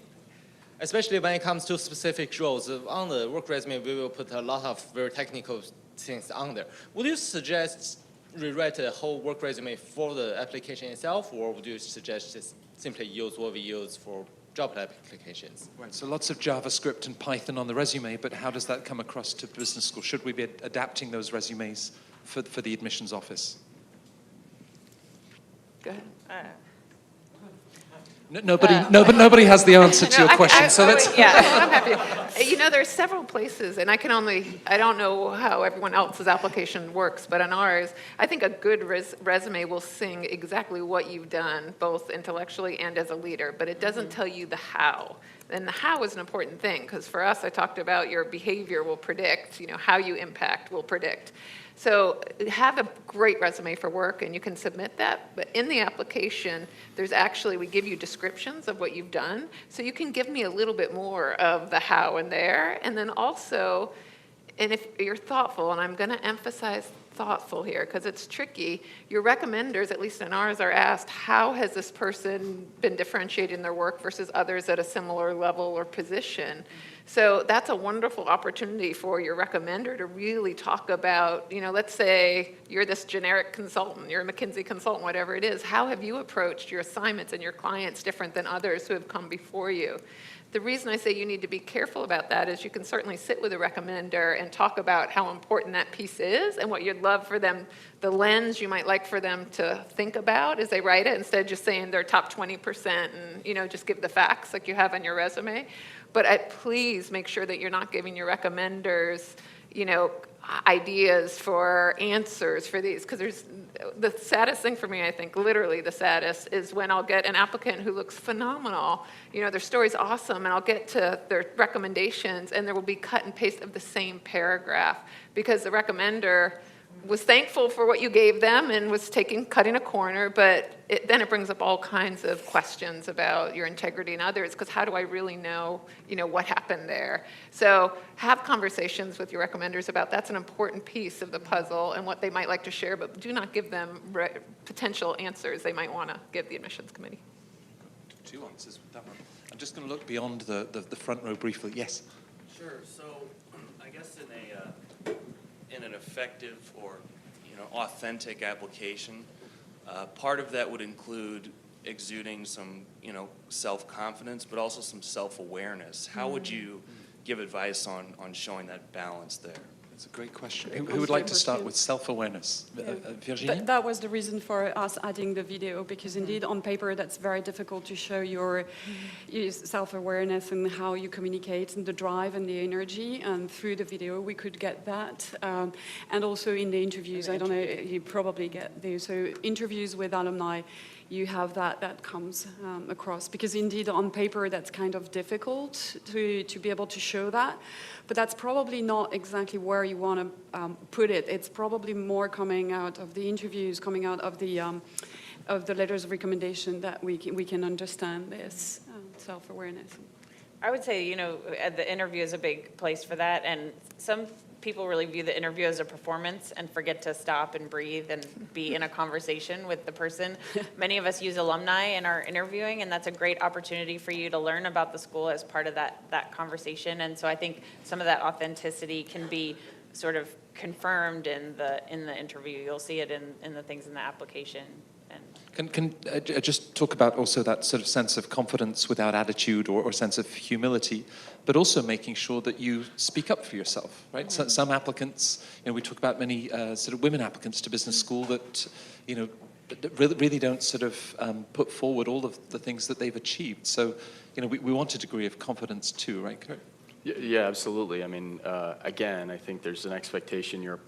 Especially when it comes to specific roles. On the work resume, we will put a lot of very technical things on there. Would you suggest rewrite the whole work resume for the application itself, or would you suggest just simply use what we use for job applications? Right, so lots of JavaScript and Python on the resume, but how does that come across to business school? Should we be adapting those resumes for the admissions office? Go ahead. Nobody has the answer to your question, so let's... Yeah. I'm happy. You know, there's several places, and I don't know how everyone else's application works, but on ours, I think a good resume will sing exactly what you've done, both intellectually and as a leader, but it doesn't tell you the how. And the how is an important thing, because for us, I talked about your behavior will predict, how you impact will predict. So have a great resume for work, and you can submit that. But in the application, we give you descriptions of what you've done. So you can give me a little bit more of the how in there. And then also, and if you're thoughtful, and I'm going to emphasize thoughtful here because it's tricky, your recommenders, at least in ours, are asked, how has this person been differentiated in their work versus others at a similar level or position? So that's a wonderful opportunity for your recommender to really talk about, let's say you're this generic consultant, you're a McKinsey consultant, whatever it is. How have you approached your assignments and your clients different than others who have come before you? The reason I say you need to be careful about that is you can certainly sit with a recommender and talk about how important that piece is and what you'd love for them, the lens you might like for them to think about as they write it, instead of just saying they're top 20% and, just give the facts like you have on your resume. But please make sure that you're not giving your recommenders, ideas for answers for these, because there's the saddest thing for me, I think, literally the saddest, is when I'll get an applicant who looks phenomenal, their story's awesome, and I'll get to their recommendations, and there will be cut and paste of the same paragraph, because the recommender was thankful for what you gave them and was cutting a corner, but then it brings up all kinds of questions about your integrity and others, because how do I really know, what happened there? So have conversations with your recommenders about that's an important piece of the puzzle and what they might like to share, but do not give them potential answers they might want to give the admissions committee. Two answers with that one. I'm just going to look beyond the front row briefly. Yes? Sure. So I guess in an effective or authentic application, part of that would include exuding some self-confidence, but also some self-awareness. How would you give advice on showing that balance there? That's a great question. Who would like to start with self-awareness? Virginie? That was the reason for us adding the video, because indeed on paper that's very difficult to show your self-awareness and how you communicate and the drive and the energy, and through the video we could get that. And also in the interviews, I don't know, you probably get those. So interviews with alumni, you have that comes across, because indeed on paper that's kind of difficult to be able to show that, but that's probably not exactly where you want to put it. It's probably more coming out of the interviews, coming out of the letters of recommendation, that we can understand this self-awareness. I would say, the interview is a big place for that, and some people really view the interview as a performance and forget to stop and breathe and be in a conversation with the person. Many of us use alumni in our interviewing, and that's a great opportunity for you to learn about the school as part of that conversation. And so I think some of that authenticity can be sort of confirmed in the interview. You'll see it in the things in the application. Can just talk about also that sort of sense of confidence without attitude, or sense of humility, but also making sure that you speak up for yourself, right? So, some applicants, we talk about many sort of women applicants to business school that, really don't sort of put forward all of the things that they've achieved. So, we want a degree of confidence too, right, Kurt? Yeah, absolutely. I mean, again, I think there's an expectation you're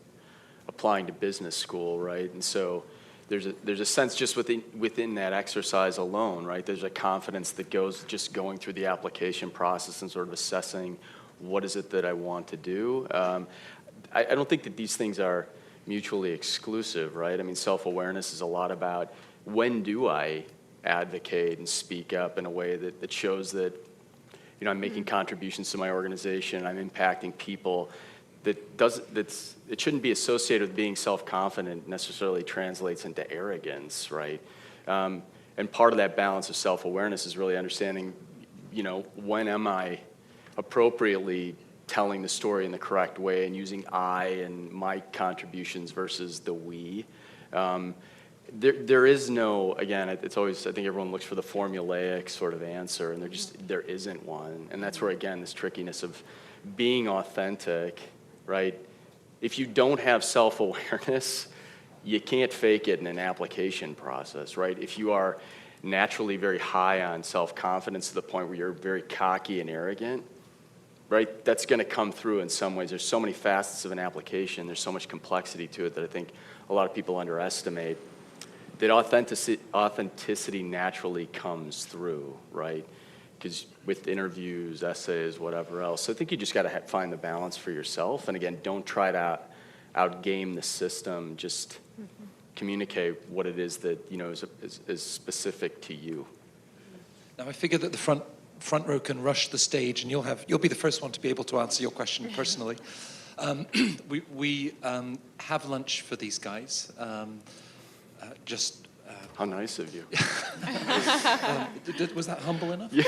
applying to business school, right? And so there's a sense just within that exercise alone, right? There's a confidence that goes just going through the application process and sort of assessing what is it that I want to do. I don't think that these things are mutually exclusive, right? I mean, self-awareness is a lot about when do I advocate and speak up in a way that shows that, I'm making contributions to my organization, I'm impacting people. It shouldn't be associated with being self-confident necessarily translates into arrogance, right? And part of that balance of self-awareness is really understanding, when am I appropriately telling the story in the correct way and using I and my contributions versus the we. There is no, again, it's always, I think everyone looks for the formulaic sort of answer, and there isn't one. And that's where, again, this trickiness of being authentic, right? If you don't have self-awareness, you can't fake it in an application process, right? If you are naturally very high on self-confidence to the point where you're very cocky and arrogant, right? That's going to come through in some ways. There's so many facets of an application. There's so much complexity to it that I think a lot of people underestimate. That authenticity naturally comes through, right? Because with interviews, essays, whatever else. So I think you just got to find the balance for yourself. And again, don't try to outgame the system. Just communicate what it is that is specific to you. Now I figure that the front row can rush the stage, and you'll be the first one to be able to answer your question personally. We have lunch for these guys. How nice of you. Was that humble enough? Yeah.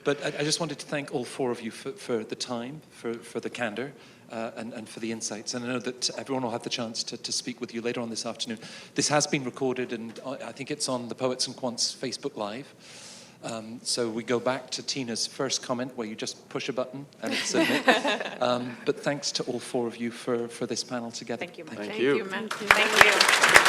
But I just wanted to thank all four of you for the time, for the candor, and for the insights. And I know that everyone will have the chance to speak with you later on this afternoon. This has been recorded, and I think it's on the Poets and Quants Facebook Live. So we go back to Tina's first comment where you just push a button and it's submit. But thanks to all four of you for this panel together. Thank you. Thank you. Thank you, Matt. Thank you.